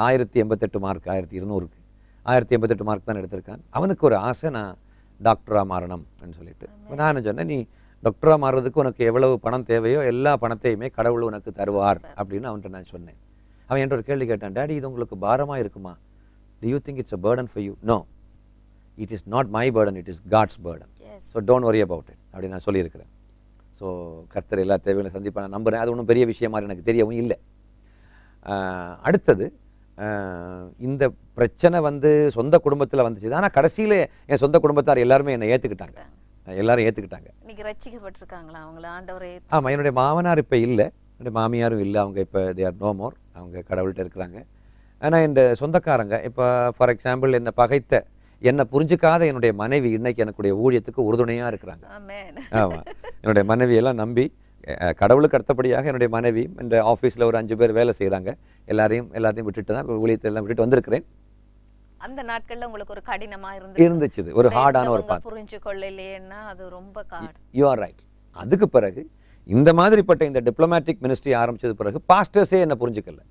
1088 மார்க், 1200க்கு 1088 மார்க் தான் எடுத்திருக்கான். அவனுக்கு ஒரு ஆசை, நான் டாக்டராக மாறணும் அப்படின்னு சொல்லிட்டு. நான் சொன்னேன், நீ டாக்டராக மாறுறதுக்கு உனக்கு எவ்வளவு பணம் தேவையோ எல்லா பணத்தையுமே கடவுள் உனக்கு தருவார் அப்படின்னு அவன்கிட்ட நான் சொன்னேன். அவன் என்கிட்ட ஒரு கேள்வி கேட்டான், டாடி இது உங்களுக்கு பாரமாக இருக்குமா? Do you think it's a burden for you? No, it is not my burden, it is God's burden. So don't worry about it அப்படின்னு நான் சொல்லியிருக்கிறேன். ஸோ கர்த்தர் எல்லா தேவைகளையும் சந்திப்பேன் நான் நம்புகிறேன். அது ஒன்றும் பெரிய விஷயம் மாதிரி எனக்கு தெரியவும் இல்லை. அடுத்தது இந்த பிரச்சனை வந்து சொந்த குடும்பத்தில் வந்துச்சு. ஆனால் கடைசியில் என் சொந்த குடும்பத்தார் எல்லாருமே என்னை ஏற்றுக்கிட்டாங்க, எல்லாரும் ஏற்றுக்கிட்டாங்க. இன்னைக்கு ரட்சிக்கப்பட்டிருக்காங்களா அவங்கள ஆண்டவரே? ஆமாம், என்னுடைய மாமனார் இப்போ இல்லை, என்னுடைய மாமியாரும் இல்லை, அவங்க இப்போ தே ஆர் நோ மோர், அவங்க கடவுள்கிட்ட இருக்கிறாங்க. ஆனால் என் சொந்தக்காரங்க இப்போ ஃபார் எக்ஸாம்பிள் என்னை பகைத்த என்னை புரிஞ்சுக்காத என்னுடைய மனைவி இன்னைக்கு எனக்குடைய ஊழியத்துக்கு உறுதுணையாக இருக்கிறாங்க. ஆமாம், என்னுடைய மனைவியெல்லாம் நம்பி கடவுளுக்கு அடுத்தபடியாக என்னுடைய மனைவி இந்த ஆஃபீஸில் ஒரு 5 பேர் வேலை செய்கிறாங்க. எல்லாத்தையும் விட்டுட்டு தான் ஊழியத்தை எல்லாம் விட்டுட்டு வந்திருக்கிறேன். அந்த நாட்கள்ல உங்களுக்கு ஒரு கடினமா இருந்துச்சு, ஒரு ஹார்டான ஒரு பாத். புரிஞ்சு கொள்ளலையேன்னா அது ரொம்ப காட். You are right. அதுக்கு பிறகு இந்த மாதிரிப்பட்ட இந்த டிப்ளமேட்டிக் மினிஸ்ட்ரி ஆரம்பிச்சது பிறகு பாஸ்டர்ஸே என்ன புரிஞ்சுக்கல.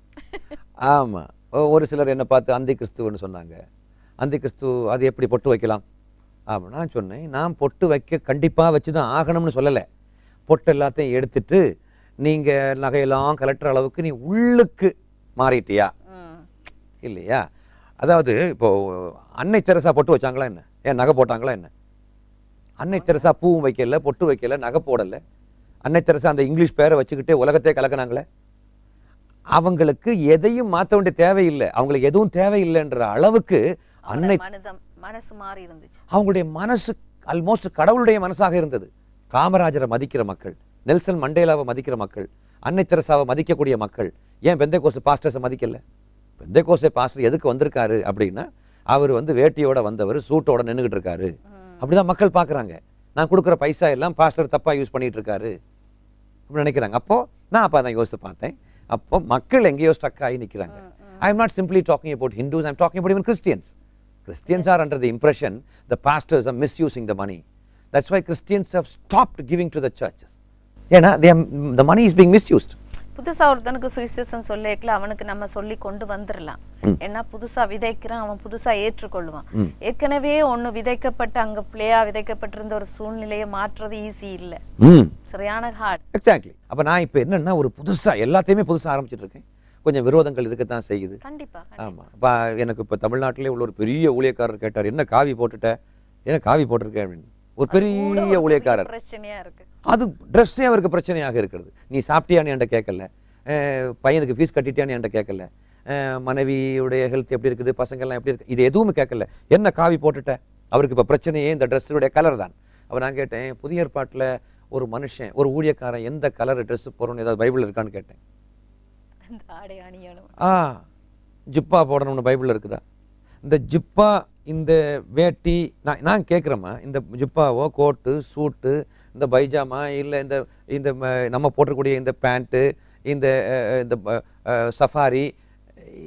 ஆமாம், ஒரு சிலர் என்னை பார்த்து அந்தி கிறிஸ்துவன்னு சொன்னாங்க. அந்தி கிறிஸ்து அது எப்படி பொட்டு வைக்கலாம் அப்படின்னு நான் சொன்னேன். நான் பொட்டு வைக்க கண்டிப்பாக வச்சு தான் ஆகணும்னு சொல்லலை. பொட்டு எல்லாத்தையும் எடுத்துட்டு நீங்கள் நகையெல்லாம் கலெக்டர் அளவுக்கு நீ உள்ளுக்கு மாறிட்டியா இல்லையா? அதாவது இப்போது அன்னை தெரசா பொட்டு வச்சாங்களா என்ன? ஏன் நகை போட்டாங்களா என்ன? அன்னை தெரசா பூவும் வைக்கல, பொட்டு வைக்கல, நகை போடலை. அன்னை தெரசா அந்த இங்கிலீஷ் பேரை வச்சுக்கிட்டே உலகத்தையே கலக்கினாங்களே. அவங்களுக்கு எதையும் மாற்ற வேண்டிய தேவையில்லை, அவங்களுக்கு எதுவும் தேவையில்லைன்ற அளவுக்கு அன்னை மனசு மாறி இருந்துச்சு. அவங்களுடைய மனசு ஆல்மோஸ்ட் கடவுளுடைய மனசாக இருந்தது. காமராஜரை மதிக்கிற மக்கள், நெல்சன் மண்டேலாவை மதிக்கிற மக்கள், அன்னை தெரசாவை மதிக்கக்கூடிய மக்கள் ஏன் பெந்தைக்கோஸ்து பாஸ்டர்ஸை மதிக்கல? பெந்தைக்கோஸ்து பாஸ்டர் எதுக்கு வந்திருக்காரு அப்படின்னா அவர் வந்து வேட்டியோட வந்தவர் சூட்டோட நின்றுக்கிட்டு இருக்காரு. அப்படிதான் மக்கள் பார்க்குறாங்க. நான் கொடுக்குற பைசா எல்லாம் பாஸ்டர் தப்பாக யூஸ் பண்ணிட்டு இருக்காரு அப்படின்னு நினைக்கிறாங்க. நான் அப்போ தான் யோசித்து பார்த்தேன். அப்போ மக்கள் எங்கேயோ ஸ்டக் ஆகி நிற்கிறாங்க. I am not simply talking about Hindus, I am talking about even Christians. Christians are under the impression the pastors are misusing the money. That's why Christians have stopped giving to the churches. ஏன்னா the money is being misused. புதுசா ஒருத்தனுக்கு சுவிசேஷம் சொல்லிக்கல அவனுக்கு நம்ம சொல்லி கொண்டு வந்துடலாம். ஏன்னா புதுசா விதைக்கிறான், அவன் புதுசா ஏற்றுக்கொள்ளுவான். ஏற்கனவே ஒண்ணு விதைக்கப்பட்டு அங்க பிள்ளையா விதைக்கப்பட்டிருந்த ஒரு சூழ்நிலையை மாற்றுறது ஈஸி இல்ல, சரியான ஹார்ட். எக்ஸாக்ட்லி. அப்ப நான் இப்ப என்னன்னா ஒரு புதுசா எல்லாத்தையுமே புதுசா ஆரம்பிச்சிட்டு இருக்கேன். கொஞ்சம் விரோதங்கள் இருக்கத்தான் செய்யுது. கண்டிப்பா. ஆமா. எனக்கு இப்ப தமிழ்நாட்டிலே உள்ள ஒரு பெரிய ஊழியக்காரர் கேட்டார், என்ன காவி போட்டுட்ட, என்ன காவி போட்டிருக்கேன் அப்படின்னு. ஒரு பெரிய ஊழியக்காரர். பிரச்சனையா இருக்கு. அது ட்ரெஸ்ஸே அவருக்கு பிரச்சனையாக இருக்கிறது. நீ சாப்பிட்டியான்னு என்கிட்ட கேட்கல, பையனுக்கு ஃபீஸ் கட்டிட்டியான்னு என்கிட்ட கேட்கல, மனைவியுடைய ஹெல்த் எப்படி இருக்குது, பசங்கள்லாம் எப்படி இருக்கு, இது எதுவுமே கேட்கல. என்ன காவி போட்டுட்ட? அவருக்கு இப்போ பிரச்சனையே இந்த ட்ரெஸ்ஸுடைய கலர் தான். அப்போ நான் கேட்டேன், புதிய ஏற்பாட்டில் ஒரு மனுஷன் ஒரு ஊழியக்காரன் எந்த கலர் ட்ரெஸ் போடணும்னு ஏதாவது பைபிள் இருக்கான்னு கேட்டேன். ஜிப்பா போடணும்னு பைபிள் இருக்குதா? இந்த ஜிப்பா இந்த வேட்டி நான் கேட்குறேம்மா, இந்த ஜிப்பாவோ கோட்டு சூட்டு இந்த பைஜாமா இல்லை இந்த இந்த நம்ம போட்டக்கூடிய இந்த பேண்ட்டு இந்த இந்த சஃபாரி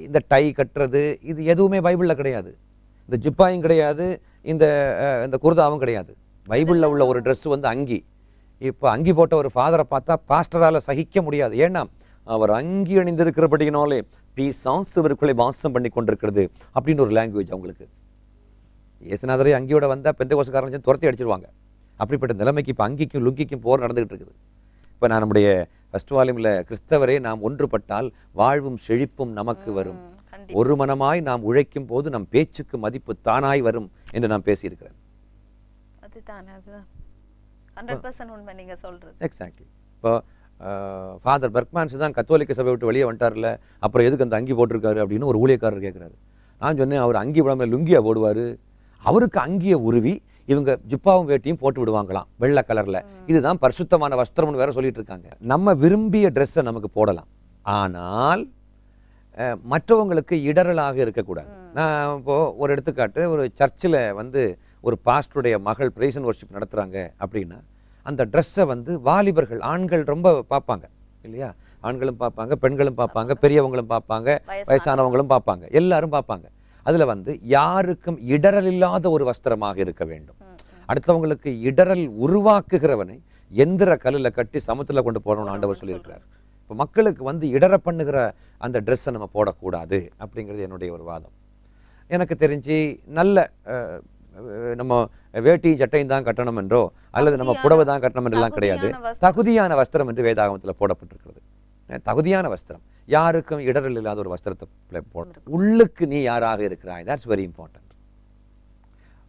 இந்த டை கட்டுறது இது எதுவுமே பைபிளில் கிடையாது. இந்த ஜிப்பாயும் கிடையாது, இந்த குர்தாவும் கிடையாது. பைபிளில் உள்ள ஒரு ட்ரெஸ் வந்து அங்கி. இப்போ அங்கி போட்ட ஒரு ஃபாதரை பார்த்தா பாஸ்டரால் சகிக்க முடியாது. ஏன்னா அவர் அங்கி அணிந்திருக்கிறபடினாலே பீசான்ஸ் இவருக்குள்ளே வாசம் பண்ணி கொண்டிருக்கிறது அப்படின்னு ஒரு லாங்குவேஜ் அவங்களுக்கு. இயேசுநாதரை அங்கியோட வந்தால் பெந்தகோஸ்துக்காரங்க துரத்தி அடிச்சிருவாங்க. அப்படிப்பட்ட நிலைமைக்கு இப்போ அங்கிக்கும் லுங்கிக்கும் போர் நடந்துகிட்டு இருக்குது. இப்போ நான் நம்முடைய ஃபர்ஸ்ட் வால்யூமில் கிறிஸ்தவரே நாம் ஒன்றுபட்டால் வாழ்வும் செழிப்பும் நமக்கு வரும், ஒரு மனமாய் நாம் உழைக்கும் போது நம் பேச்சுக்கு மதிப்பு தானாய் வரும் என்று நான் பேசியிருக்கிறேன். எக்ஸாக்ட்லி. இப்போ ஃபாதர் பர்க்மேன்ஸ் தான் கத்தோலிக்க சபை விட்டு வெளியே வந்துட்டார்ல, அப்புறம் எதுக்கு அந்த அங்கி போட்டிருக்காரு அப்படின்னு ஒரு ஊழியக்காரர் கேட்குறாரு. நான் சொன்னேன், அவர் அங்கி விடாமல் லுங்கியா போடுவார், அவருக்கு அங்கியை உருவி இவங்க ஜிப்பாவும் வேட்டியும் போட்டு விடுவாங்களாம் வெள்ளை கலர்ல. இதுதான் பரிசுத்தமான வஸ்திரம்னு வேற சொல்லிட்டு இருக்காங்க. நம்ம விரும்பிய ட்ரெஸ்ஸை நமக்கு போடலாம், ஆனால் மற்றவங்களுக்கு இடரலாக இருக்கக்கூடாது. நான் இப்போ ஒரு எடுத்துக்காட்டு, ஒரு சர்ச்சில் வந்து ஒரு பாஸ்டருடைய மகள் பிரைஸ் அண்ட் வொர்ஷிப் நடத்துறாங்க அப்படின்னா அந்த ட்ரெஸ்ஸை வந்து வாலிபர்கள் ஆண்கள் ரொம்ப பார்ப்பாங்க இல்லையா? ஆண்களும் பார்ப்பாங்க, பெண்களும் பார்ப்பாங்க, பெரியவங்களும் பார்ப்பாங்க, வயசானவங்களும் பார்ப்பாங்க, எல்லாரும் பார்ப்பாங்க. அதுல வந்து யாருக்கும் இடரல் இல்லாத ஒரு வஸ்திரமாக இருக்க வேண்டும். அடுத்தவங்களுக்கு இடரல் உருவாக்குகிறவனை எந்திர கல்லுல கட்டி சமத்துல கொண்டு போறோம்னு ஆண்டவர் சொல்லியிருக்கிறார். இப்போ மக்களுக்கு வந்து இடர பண்ணுகிற அந்த ட்ரெஸ்ஸை நம்ம போடக்கூடாது அப்படிங்கிறது என்னுடைய ஒரு வாதம். எனக்கு தெரிஞ்சு நல்ல நம்ம வேட்டி சட்டையும் தான் கட்டணம் என்றோ அல்லது நம்ம புடவை தான் கட்டணம் என்றெல்லாம் கிடையாது. தகுதியான வஸ்திரம் என்று வேதாகமத்தில் போடப்பட்டிருக்கிறது. தகுதியான வஸ்திரம், யாருக்கும் இடரல் இல்லாத ஒரு வஸ்திரத்தை போட. உள்ளுக்கு நீ யாராக இருக்கிறாய், தட்ஸ் வெரி இம்பார்ட்டன்ட்.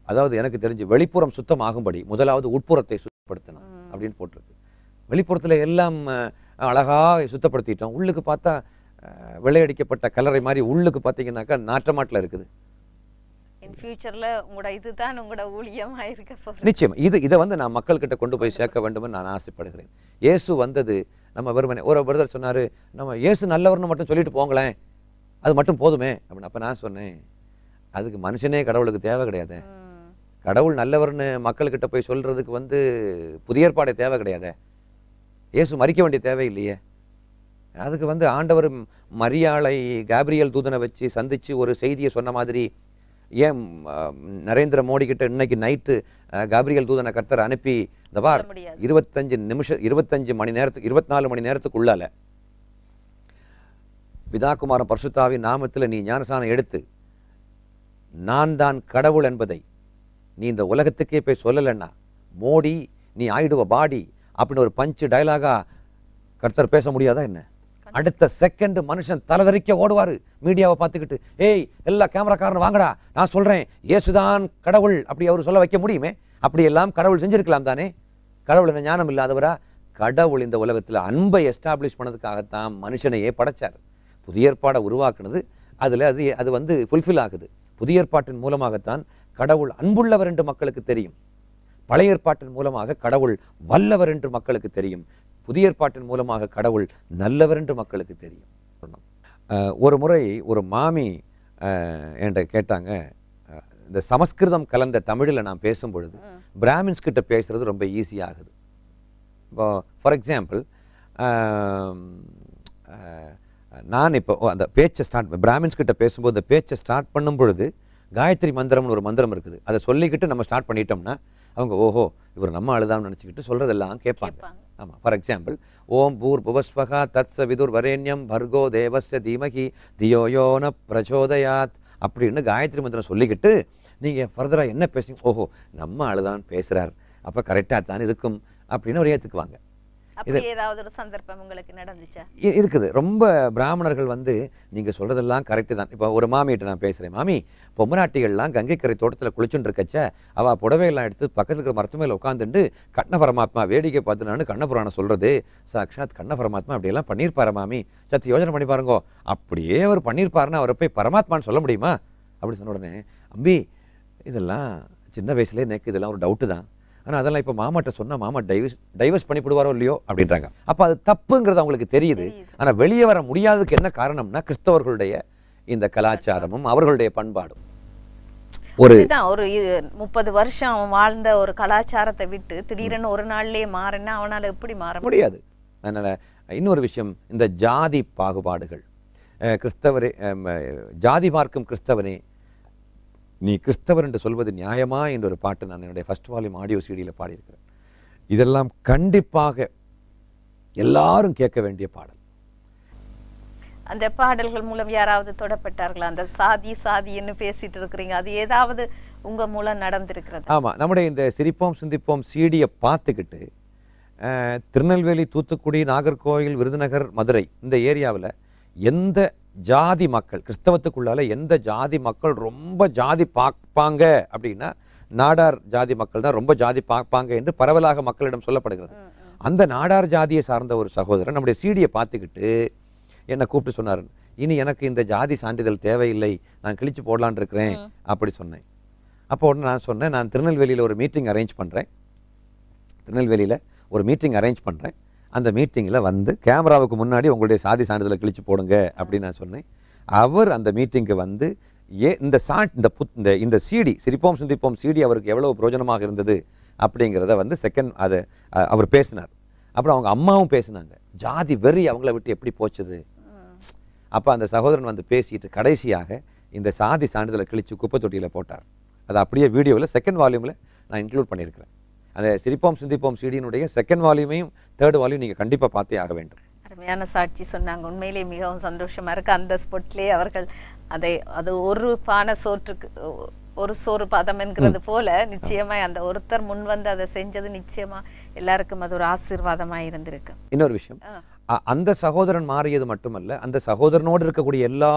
அதாவது எனக்கு தெரிஞ்சு வெளிப்புறம் சுத்தமாகும்படி முதலாவது உட்புறத்தை சுத்தப்படுத்தணும் அப்படின்னு போட்டிருக்கு. வெளிப்புறத்தில் எல்லாம் அழகா சுத்தப்படுத்திட்டோம், உள்ளுக்கு பார்த்தா வெள்ளையடிக்கப்பட்ட கலரை மாதிரி உள்ளுக்கு பார்த்தீங்கன்னாக்கா நாற்றமாட்டில் இருக்குது. நிச்சயம் இதை வந்து நான் மக்கள்கிட்ட கொண்டு போய் சேர்க்க வேண்டும் நான் ஆசைப்படுகிறேன். இயேசு வந்தது நம்ம வெறுமனே, ஒரு பிரதர் சொன்னாரு, நம்ம இயேசு நல்லவர்னு மட்டும் சொல்லிட்டு போங்களேன், அது மட்டும் போதுமே அப்படின்னு. அப்ப நான் சொன்னேன், அதுக்கு மனுஷனே கடவுளுக்கு தேவை கிடையாது. கடவுள் நல்லவர்னு மக்கள்கிட்ட போய் சொல்றதுக்கு வந்து புதிய ஏற்பாடே தேவை கிடையாது. இயேசு மரிக்க வேண்டிய தேவை இல்லையே. அதுக்கு வந்து ஆண்டவர் மரியாளை காப்ரியல் தூதனை வச்சு சந்திச்சு ஒரு செய்தியை சொன்ன மாதிரி ஏன் நரேந்திர மோடி கிட்ட இன்னைக்கு நைட்டு காப்ரியல் தூதனை கர்த்தர் அனுப்பி இந்த வார் 25 மணி நேரத்துக்கு 24 மணி நேரத்துக்குள்ளால பிதாகுமாரன் பரிசுத்தாவின் நாமத்தில் நீ ஞானசானம் எடுத்து நான் தான் கடவுள் என்பதை நீ இந்த உலகத்துக்கே போய் சொல்லலைன்னா மோடி நீ ஆயிடுவ பாடி அப்படின்னு ஒரு பஞ்சு டயலாகா கர்த்தர் பேச முடியாதா என்ன? அடுத்த செகண்ட் மனுஷன் தலைதறிக்க ஓடுவாரு மீடியாவை பார்த்துக்கிட்டு, ஏய் எல்லா கேமராக்காரன் வாங்கடா, நான் சொல்றேன் இயேசுதான் கடவுள் அப்படி அவர் சொல்ல வைக்க முடியுமே? அப்படியெல்லாம் கடவுள் செஞ்சிருக்கலாம் தானே. கடவுள் என்ன ஞானம் இல்லாதவரா? கடவுள் இந்த உலகத்தில் அன்பை எஸ்டாப்ளிஷ் பண்ணதுக்காகத்தான் மனுஷனையே படைச்சார். புதிய ஏற்பாடை உருவாக்குனது அதுல அது வந்து ஃபுல்ஃபில் ஆகுது. புதிய ஏற்பாட்டின் மூலமாகத்தான் கடவுள் அன்புள்ளவர் என்று மக்களுக்கு தெரியும். பழைய ஏற்பாட்டின் மூலமாக கடவுள் வல்லவர் என்று மக்களுக்கு தெரியும். புதிய ஏற்பாட்டின் மூலமாக கடவுள் நல்லவர் என்று மக்களுக்கு தெரியும். ஒரு முறை ஒரு மாமி என்கிட்ட கேட்டாங்க, இந்த சமஸ்கிருதம் கலந்த தமிழில் நான் பேசும் பொழுது பிராமின்ஸ் கிட்ட பேசுறது ரொம்ப ஈஸியாகுது. இப்போ ஃபார் எக்ஸாம்பிள் நான் இப்போ அந்த பேச்சை பிராமின்ஸ் கிட்ட பேசும்போது அந்த பேச்சை ஸ்டார்ட் பண்ணும் பொழுது காயத்ரி மந்திரம்னு ஒரு மந்திரம் இருக்குது. அதை சொல்லிக்கிட்டு நம்ம ஸ்டார்ட் பண்ணிட்டோம்னா அவங்க ஓஹோ இவர் நம்ம அழுதான்னு நினச்சிக்கிட்டு சொல்கிறதெல்லாம் கேட்பாங்க. ஆமாம், ஃபார் எக்ஸாம்பிள் ஓம் பூர் புவஸ்வகா தத்ச விதுர் வரேண்யம் பர்கோ தேவஸ்ய தீமகி தியோயோன பிரச்சோதயாத் அப்படின்னு காயத்ரி மந்திரம் சொல்லிக்கிட்டு நீங்கள் ஃபர்தராக என்ன பேசுங்க, ஓஹோ நம்ம அழுதான் பேசுகிறார், அப்போ கரெக்டாக தான் இருக்கும் அப்படின்னு ஒரு ஏற்றுக்குவாங்க. ஏதாவது ஒரு சந்தர்ப்பம் உங்களுக்கு நடந்துச்சா? இருக்குது. ரொம்ப பிராமணர்கள் வந்து நீங்கள் சொல்கிறதெல்லாம் கரெக்டு தான். இப்போ ஒரு மாமிகிட்ட நான் பேசுகிறேன், மாமி பொம்மநாட்டிகள்லாம் கங்கைக்கரை தோட்டத்தில் குளிச்சுட்டு இருக்கச்ச அவள் புடவையெல்லாம் எடுத்து பக்கத்தில் இருக்கிற மரத்து மேலே உட்காந்துட்டு கண்ண பரமாத்மா வேடிக்கை பார்த்து நான் கண்ணபுராணம் சொல்கிறது சாக்ஷாத் கண்ண பரமாத்மா அப்படியெல்லாம் பண்ணியிருப்பாரு மாமி, சத்து யோஜனை பண்ணி பாருங்கோ, அப்படியே அவர் பண்ணியிருப்பாருன்னா அவரை போய் பரமாத்மான்னு சொல்ல முடியுமா அப்படி சொன்ன உடனே அம்பி இதெல்லாம் சின்ன வயசுலேயே எனக்கு இதெல்லாம் ஒரு டவுட்டு தான், ஆனால் அதெல்லாம் இப்போ மாமாட்ட சொன்னால் மாமா டைவர்ஸ் பண்ணி போடுவாரோ இல்லையோ அப்படின்றாங்க. அப்போ அது தப்புங்கிறது அவங்களுக்கு தெரியுது. ஆனால் வெளியே வர முடியாததுக்கு என்ன காரணம்னா கிறிஸ்தவர்களுடைய இந்த கலாச்சாரமும் அவர்களுடைய பண்பாடும். ஒரு 30 வருஷம் வாழ்ந்த ஒரு கலாச்சாரத்தை விட்டு திடீரென்னு ஒரு நாள்லயே மாறினா அவனால் எப்படி மாற முடியாது. அதனால் இன்னொரு விஷயம், இந்த ஜாதி பாகுபாடுகள். கிறிஸ்தவரே ஜாதி பார்க்கும் கிறிஸ்தவனே நீ கிறிஸ்தவர் என்று சொல்வது நியாயமா என்ற ஒரு பாட்டு நான் என்னுடைய ஃபர்ஸ்ட் வால்யூம் ஆடியோ சிடியில் பாடியிருக்கிறேன். இதெல்லாம் கண்டிப்பாக எல்லாரும் கேட்க வேண்டிய பாடல். அந்த பாடல்கள் மூலம் யாராவது தொடப்பட்டார்களா? அந்த சாதி சாதின்னு பேசிட்டு இருக்கிறீங்க, அது ஏதாவது உங்க மூலம் நடந்திருக்கிறது? ஆமா, நம்முடைய இந்த சிரிப்போம் சிந்திப்போம் சிடியை பார்த்துக்கிட்டு திருநெல்வேலி, தூத்துக்குடி, நாகர்கோவில், விருதுநகர், மதுரை இந்த ஏரியாவில் எந்த ஜாதி மக்கள் கிறிஸ்தவத்துக்குள்ளால எந்த ஜாதி மக்கள் ரொம்ப ஜாதி பார்ப்பாங்க அப்படின்னா நாடார் ஜாதி மக்கள் தான் ரொம்ப ஜாதி பார்ப்பாங்க என்று பரவலாக மக்களிடம் சொல்லப்படுகிறது. அந்த நாடார் ஜாதியை சார்ந்த ஒரு சகோதரன் நம்முடைய சிடியை பார்த்துக்கிட்டு என்னை கூப்பிட்டு சொன்னார், இனி எனக்கு இந்த ஜாதி சான்றிதழ் தேவையில்லை, நான் கிழிச்சு போடலான் இருக்கிறேன் அப்படி சொன்னேன். அப்போ உடனே நான் சொன்னேன், நான் திருநெல்வேலியில் ஒரு மீட்டிங் அரேஞ்ச் பண்ணுறேன், அந்த மீட்டிங்கில் வந்து கேமராவுக்கு முன்னாடி உங்களுடைய சாதி சான்றிதழை கிழிச்சு போடுங்க அப்படின்னு நான் சொன்னேன். அவர் அந்த மீட்டிங்க்கு வந்து இந்த சிடி சிரிப்போம் சிந்திப்போம் சிடி அவருக்கு எவ்வளவு பிரயோஜனமாக இருந்தது அப்படிங்கிறத வந்து அதை அவர் பேசினார். அப்புறம் அவங்க அம்மாவும் பேசினாங்க, ஜாதி வெறி அவங்கள விட்டு எப்படி போச்சுது. அப்போ அந்த சகோதரன் வந்து பேசிட்டு கடைசியாக இந்த சாதி சான்றிதழை கிழிச்சு குப்பை தொட்டியில் போட்டார். அது அப்படியே வீடியோவில் செகண்ட் வால்யூமில் நான் இன்க்ளூட் பண்ணியிருக்கிறேன். அந்த சிரிப்போம் சிந்திப்போம் சிடியினுடைய செகண்ட் வால்யூமையும் தேர்ட் வால்யூம் நீங்கள் கண்டிப்பாக பார்த்தே ஆக வேண்டும். அருமையான சாட்சி சொன்னாங்க. உண்மையிலே மிகவும் சந்தோஷமா இருக்கு. அந்த ஸ்பாட்லேயே அவர்கள் அது ஒரு பானை சோற்றுக்கு ஒரு சோறு பதம் என்கிறது போல நிச்சயமா அந்த ஒருத்தர் முன் வந்து அதை செஞ்சது நிச்சயமா எல்லாருக்கும் அது ஒரு ஆசீர்வாதமா இருந்திருக்கு. இன்னொரு விஷயம், அந்த சகோதரன் மாறியது மட்டுமல்ல, அந்த சகோதரனோடு இருக்கக்கூடிய எல்லா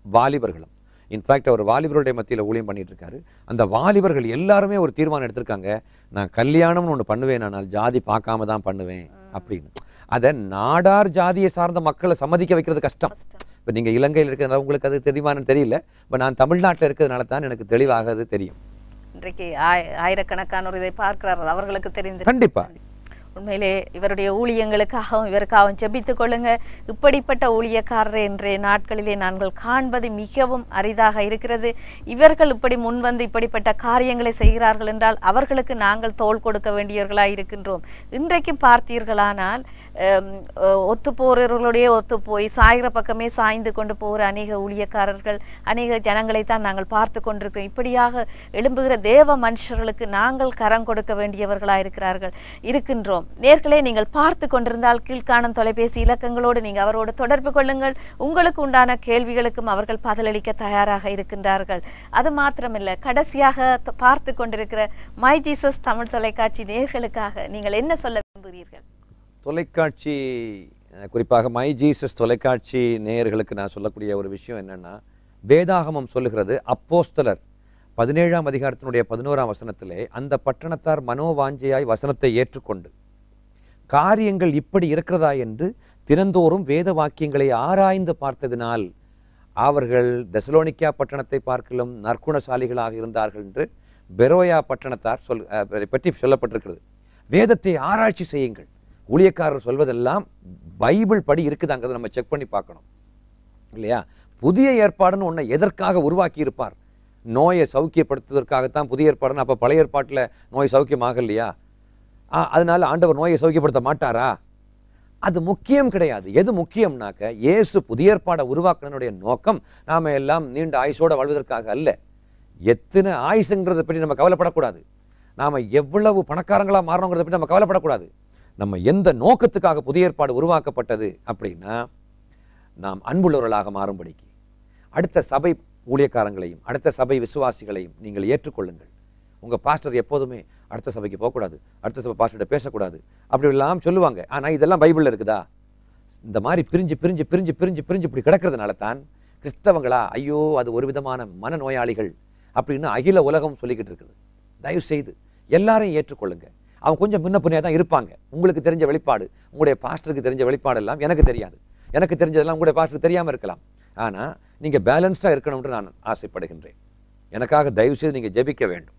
வாலிபர்களும், இன்ஃபேக்ட் அவர் வாலிபர்களுடைய மத்தியில் ஊழியம் பண்ணிட்டு இருக்காரு, அந்த வாலிபர்கள் எல்லாருமே ஒரு தீர்மானம் எடுத்திருக்காங்க, நான் கல்யாணம்னு ஒன்று பண்ணுவேன், ஆனால் ஜாதி பார்க்காம தான் பண்ணுவேன் அப்படின்னு. அதை நாடார் ஜாதியை சார்ந்த மக்களை சம்மதிக்க வைக்கிறது கஷ்டம். இப்போ நீங்கள் இலங்கையில் இருக்கிறதுனால உங்களுக்கு அது தெரியுமான்னு தெரியல, இப்போ நான் தமிழ்நாட்டில் இருக்கிறதுனால தான் எனக்கு தெளிவாக அது தெரியும். இன்றைக்கு ஆயிரக்கணக்கானோர் இதை பார்க்கிறார்கள், அவர்களுக்கு தெரிந்து கண்டிப்பா. உண்மையிலே இவருடைய ஊழியங்களுக்காகவும் இவருக்காகவும் ஜெபித்துக் கொள்ளுங்க. இப்படிப்பட்ட ஊழியக்காரர் இன்றைய நாட்களிலே நாங்கள் காண்பது மிகவும் அரிதாக இருக்கிறது. இவர்கள் இப்படி முன்வந்து இப்படிப்பட்ட காரியங்களை செய்கிறார்கள் என்றால் அவர்களுக்கு நாங்கள் தோள் கொடுக்க வேண்டியவர்களாக இருக்கின்றோம். இன்றைக்கும் பார்த்தீர்களானால் ஒத்துப்போறவர்களுடைய ஒத்துப்போய் சாய்கிற பக்கமே சாய்ந்து கொண்டு போகிற அநேக ஊழியக்காரர்கள், அநேக ஜனங்களைத்தான் நாங்கள் பார்த்து கொண்டிருக்கிறோம். இப்படியாக எழும்புகிற தேவ மனுஷர்களுக்கு நாங்கள் கரம் கொடுக்க வேண்டியவர்களாக இருக்கின்றோம். நேர்களே, நீங்கள் பார்த்து கொண்டிருந்தால் கீழ்காணும் தொலைபேசி இலக்கங்களோடு நீங்கள் அவரோடு தொடர்பு கொள்ளுங்கள். உங்களுக்கு உண்டான கேள்விகளுக்கும் அவர்கள் பதிலளிக்க தயாராக இருக்கின்றார்கள். அது மாத்திரமில்லை, கடைசியாக பார்த்து கொண்டிருக்கிற மை ஜீசஸ் தமிழ் தொலைக்காட்சி நேர்களுக்காக நீங்கள் என்ன சொல்ல விரும்புகிறீர்கள்? தொலைக்காட்சி, குறிப்பாக மை ஜீசஸ் தொலைக்காட்சி நேயர்களுக்கு நான் சொல்லக்கூடிய ஒரு விஷயம் என்னன்னா, வேதாகமம் சொல்லுகிறது, அப்போஸ்தலர் 17ஆம் அதிகாரத்தினுடைய 11ஆம் வசனத்திலே அந்த பட்டணத்தார் மனோவாஞ்சையாய் வசனத்தை ஏற்றுக்கொண்டு காரியங்கள் இப்படி இருக்கிறதா என்று தினந்தோறும் வேத வாக்கியங்களை ஆராய்ந்து பார்த்ததினால் அவர்கள் தெசலோனிக்கா பட்டணத்தை பார்க்கலும் நற்குணசாலிகளாக இருந்தார்கள் என்று பெரோயா பட்டணத்தார் பற்றி சொல்லப்பட்டிருக்கிறது. வேதத்தை ஆராய்ச்சி செய்யுங்கள். ஊழியக்காரர் சொல்வதெல்லாம் பைபிள் படி இருக்குதாங்கிறத நம்ம செக் பண்ணி பார்க்கணும் இல்லையா? புதிய ஏற்பாடுன்னு ஒன்றை எதற்காக உருவாக்கி இருப்பார்? நோயை சௌக்கியப்படுத்துவதற்காகத்தான் புதிய ஏற்பாடுன்னு, அப்போ பழைய ஏற்பாட்டில் நோய் சௌக்கியமாகலையா? அதனால ஆண்டவர் நோயை சௌக்கியப்படுத்த மாட்டாரா? அது முக்கியம் கிடையாது. எது முக்கியம்னாக்க, இயேசு புதிய ஏற்பாடை உருவாக்கினுடைய நோக்கம் நாம எல்லாம் நீண்ட ஆயுசோட வாழ்வதற்காக அல்ல. எத்தனை ஆயுசுங்கிறத பற்றி நம்ம கவலைப்படக்கூடாது. நாம எவ்வளவு பணக்காரங்களா மாறணுங்கிறத பற்றி நம்ம கவலைப்படக்கூடாது. நம்ம எந்த நோக்கத்துக்காக புதிய ஏற்பாடு உருவாக்கப்பட்டது அப்படின்னா, நாம் அன்புள்ளவர்களாக மாறும்படிக்கு அடுத்த சபை ஊழியக்காரங்களையும் அடுத்த சபை விசுவாசிகளையும் நீங்கள் ஏற்றுக்கொள்ளுங்கள். உங்க பாஸ்டர் எப்போதுமே அடுத்த சபைக்கு போகக்கூடாது, அடுத்த சபை பாஸ்டர்கிட்ட பேசக்கூடாது அப்படி எல்லாம் சொல்லுவாங்க. ஆனால் இதெல்லாம் பைபிளில் இருக்குதா? இந்த மாதிரி பிரிஞ்சு பிரிஞ்சு பிரிஞ்சு பிரிஞ்சு பிரிஞ்சு இப்படி கிடக்கிறதுனால தான் கிறிஸ்தவங்களா ஐயோ அது ஒரு விதமான மனநோயாளிகள் அப்படின்னு அகில உலகம் சொல்லிக்கிட்டு இருக்குது. தயவு செய்து எல்லாரையும் ஏற்றுக்கொள்ளுங்க. அவங்க கொஞ்சம் முன்ன பின்னையாக தான் இருப்பாங்க. உங்களுக்கு தெரிஞ்ச வெளிப்பாடு, உங்களுடைய பாஸ்டருக்கு தெரிஞ்ச வெளிப்பாடு எல்லாம் எனக்கு தெரியாது. எனக்கு தெரிஞ்சதெல்லாம் உங்களுடைய பாஸ்டருக்கு தெரியாமல் இருக்கலாம். ஆனால் நீங்கள் பேலன்ஸ்டாக இருக்கணும்னு நான் ஆசைப்படுகின்றேன். எனக்காக தயவு செய்து நீங்கள் ஜெபிக்க வேண்டும்.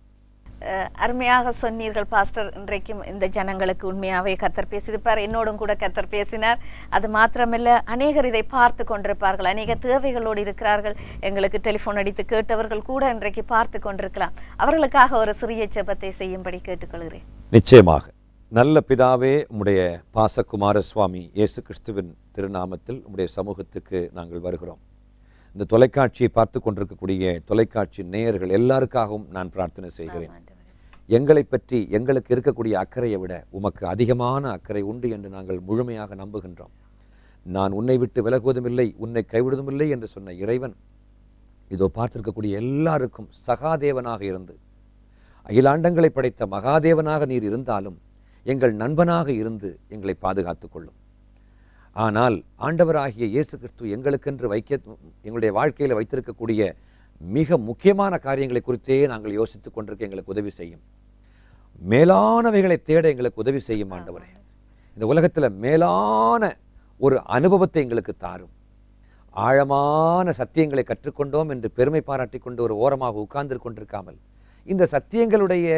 அருமையாக சொன்னீர்கள் பாஸ்டர். இன்றைக்கும் இந்த ஜனங்களுக்கு உண்மையாகவே கர்த்தர் பேசியிருப்பார். என்னோடும் கூட கர்த்தர் பேசினார். அது மாத்திரமல்ல, அநேகர் இதை பார்த்து கொண்டிருப்பார்கள். அநேக தேவைகளோடு இருக்கிறார்கள். எங்களுக்கு டெலிஃபோன் அடித்து கேட்டவர்கள் கூட இன்றைக்கு பார்த்து கொண்டிருக்கலாம். அவர்களுக்காக ஒரு சிறிய ஜெபத்தை செய்யும்படி கேட்டுக்கொள்கிறேன். நிச்சயமாக. நல்ல பிதாவே, உம்முடைய பாசகுமார சுவாமி இயேசு கிறிஸ்துவின் திருநாமத்தில் உம்முடைய சமூகத்துக்கு நாங்கள் வருகிறோம். இந்த தொலைக்காட்சியை பார்த்து கொண்டிருக்கக்கூடிய தொலைக்காட்சி நேயர்கள் எல்லாருக்காகவும் நான் பிரார்த்தனை செய்கிறேன். எங்களை பற்றி எங்களுக்கு இருக்கக்கூடிய அக்கறையை விட உமக்கு அதிகமான அக்கறை உண்டு என்று நாங்கள் முழுமையாக நம்புகின்றோம். நான் உன்னை விட்டு விலகுவதும் இல்லை, உன்னை கைவிடுவதும் இல்லை என்று சொன்ன இறைவன் இதோ பார்த்திருக்கக்கூடிய எல்லாருக்கும் சகாதேவனாக இருந்து, அகிலாண்டங்களை படைத்த மகாதேவனாக நீர் இருந்தாலும் எங்கள் நண்பனாக இருந்து எங்களை பாதுகாத்துக் கொள்ளும். ஆனால் ஆண்டவராகிய இயேசு கிறிஸ்து எங்களுக்கென்று எங்களுடைய வாழ்க்கையில் வைத்திருக்கக்கூடிய மிக முக்கியமான காரியங்களை குறித்தே நாங்கள் யோசித்துக் கொண்டிருக்க எங்களுக்கு உதவி செய்யும். மேலானவைகளை தேட எங்களுக்கு உதவி செய்யும் ஆண்டவரே. இந்த உலகத்தில் மேலான ஒரு அனுபவத்தை எங்களுக்கு தாரும். ஆழமான சத்தியங்களை கற்றுக்கொண்டோம் என்று பெருமை பாராட்டி கொண்டு ஒரு ஓரமாக உட்கார்ந்து கொண்டிருக்காமல், இந்த சத்தியங்களுடைய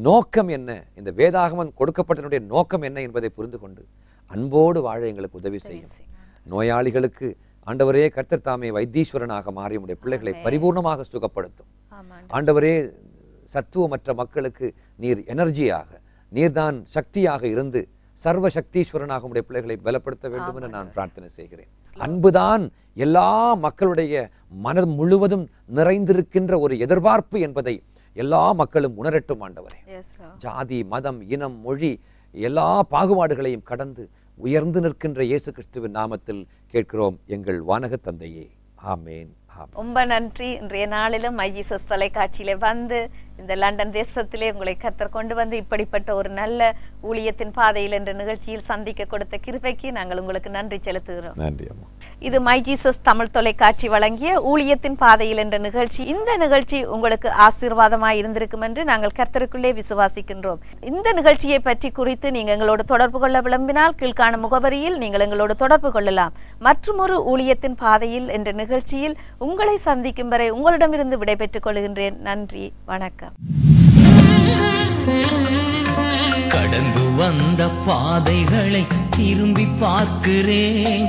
நோக்கம் என்ன, இந்த வேதாகமம் கொடுக்கப்பட்டனுடைய நோக்கம் என்ன என்பதை புரிந்து கொண்டு அன்போடு வாழ எங்களுக்கு உதவி செய்யும். நோயாளிகளுக்கு ஆண்டவரே கர்த்தர் தாமே வைத்தீஸ்வரனாக மாறி உடைய பிள்ளைகளை பரிபூர்ணமாக சுகப்படுத்தும். ஆண்டவரே, சத்துவமற்ற மக்களுக்கு நீர் எனர்ஜியாக, நீர்தான் சக்தியாக இருந்து சர்வ சக்தீஸ்வரனாக உடைய பிள்ளைகளை பலப்படுத்த வேண்டும் என்று நான் பிரார்த்தனை செய்கிறேன். அன்புதான் எல்லா மக்களுடைய மனம் முழுவதும் நிறைந்திருக்கின்ற ஒரு எதிர்பார்ப்பு என்பதை எல்லா மக்களும் உணரட்டும் ஆண்டவரே. ஜாதி, மதம், இனம், மொழி எல்லா பாகுபாடுகளையும் கடந்து உயர்ந்து நிற்கின்ற இயேசு கிறிஸ்துவின் நாமத்தில் கேட்கிறோம் எங்கள் வானக தந்தையே. ஆமேன். ரொம்ப நன்றி. இன்றைய நாளிலும் மைஜீசஸ் தொலைக்காட்சியிலே வந்து இந்த லண்டன் தேசத்திலே உங்களை கர்த்தர் கொண்டு வந்து இப்படிப்பட்ட ஒரு நல்ல ஊழியத்தின் பாதையில் என்ற நிகழ்ச்சியில் சந்திக்க கொடுத்த கிருபைக்கு நாங்கள் உங்களுக்கு நன்றி செலுத்துகிறோம். நன்றி அம்மா. இது மைஜீசஸ் தமிழ் தொலைக்காட்சி வழங்கிய ஊழியத்தின் பாதையில் என்ற நிகழ்ச்சி. இந்த நிகழ்ச்சி உங்களுக்கு ஆசீர்வாதமாய் இருந்திருக்கும் என்று நாங்கள் கர்த்தருக்குள்ளே விசுவாசிக்கின்றோம். இந்த நிகழ்ச்சியை பற்றி குறித்து நீங்கள் எங்களோடு தொடர்பு கொள்ள விரும்பினால் கீழ்காணும் முகவரியில் நீங்கள் எங்களோடு தொடர்பு கொள்ளலாம். மற்றுமொரு ஊழியத்தின் பாதையில் என்ற நிகழ்ச்சியில் உங்களை சந்திக்கும் வரை உங்களிடமிருந்து விடைபெற்றுக் கொள்கின்றேன். நன்றி, வணக்கம். கடந்து வந்த பாதைகளை திரும்பி பார்க்கிறேன்.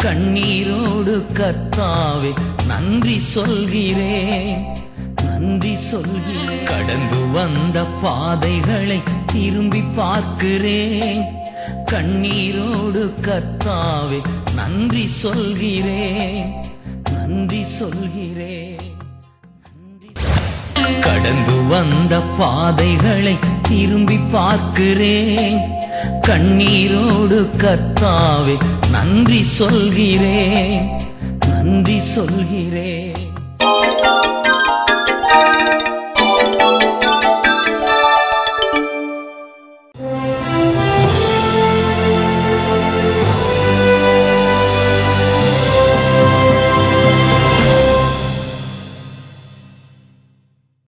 கண்ணீரோடு கர்த்தாவே நன்றி சொல்கிறேன், நன்றி சொல்கிறேன். கடந்து வந்த பாதைகளை திரும்பி பார்க்கிறேன். கண்ணீரோடு கர்த்தாவே நன்றி சொல்கிறேன், நன்றி சொல்கிறேன். கடந்து வந்த பாதைகளை திரும்பி பார்க்கிறேன். கண்ணீரோடு கர்த்தாவே நன்றி சொல்கிறேன், நன்றி சொல்கிறேன்.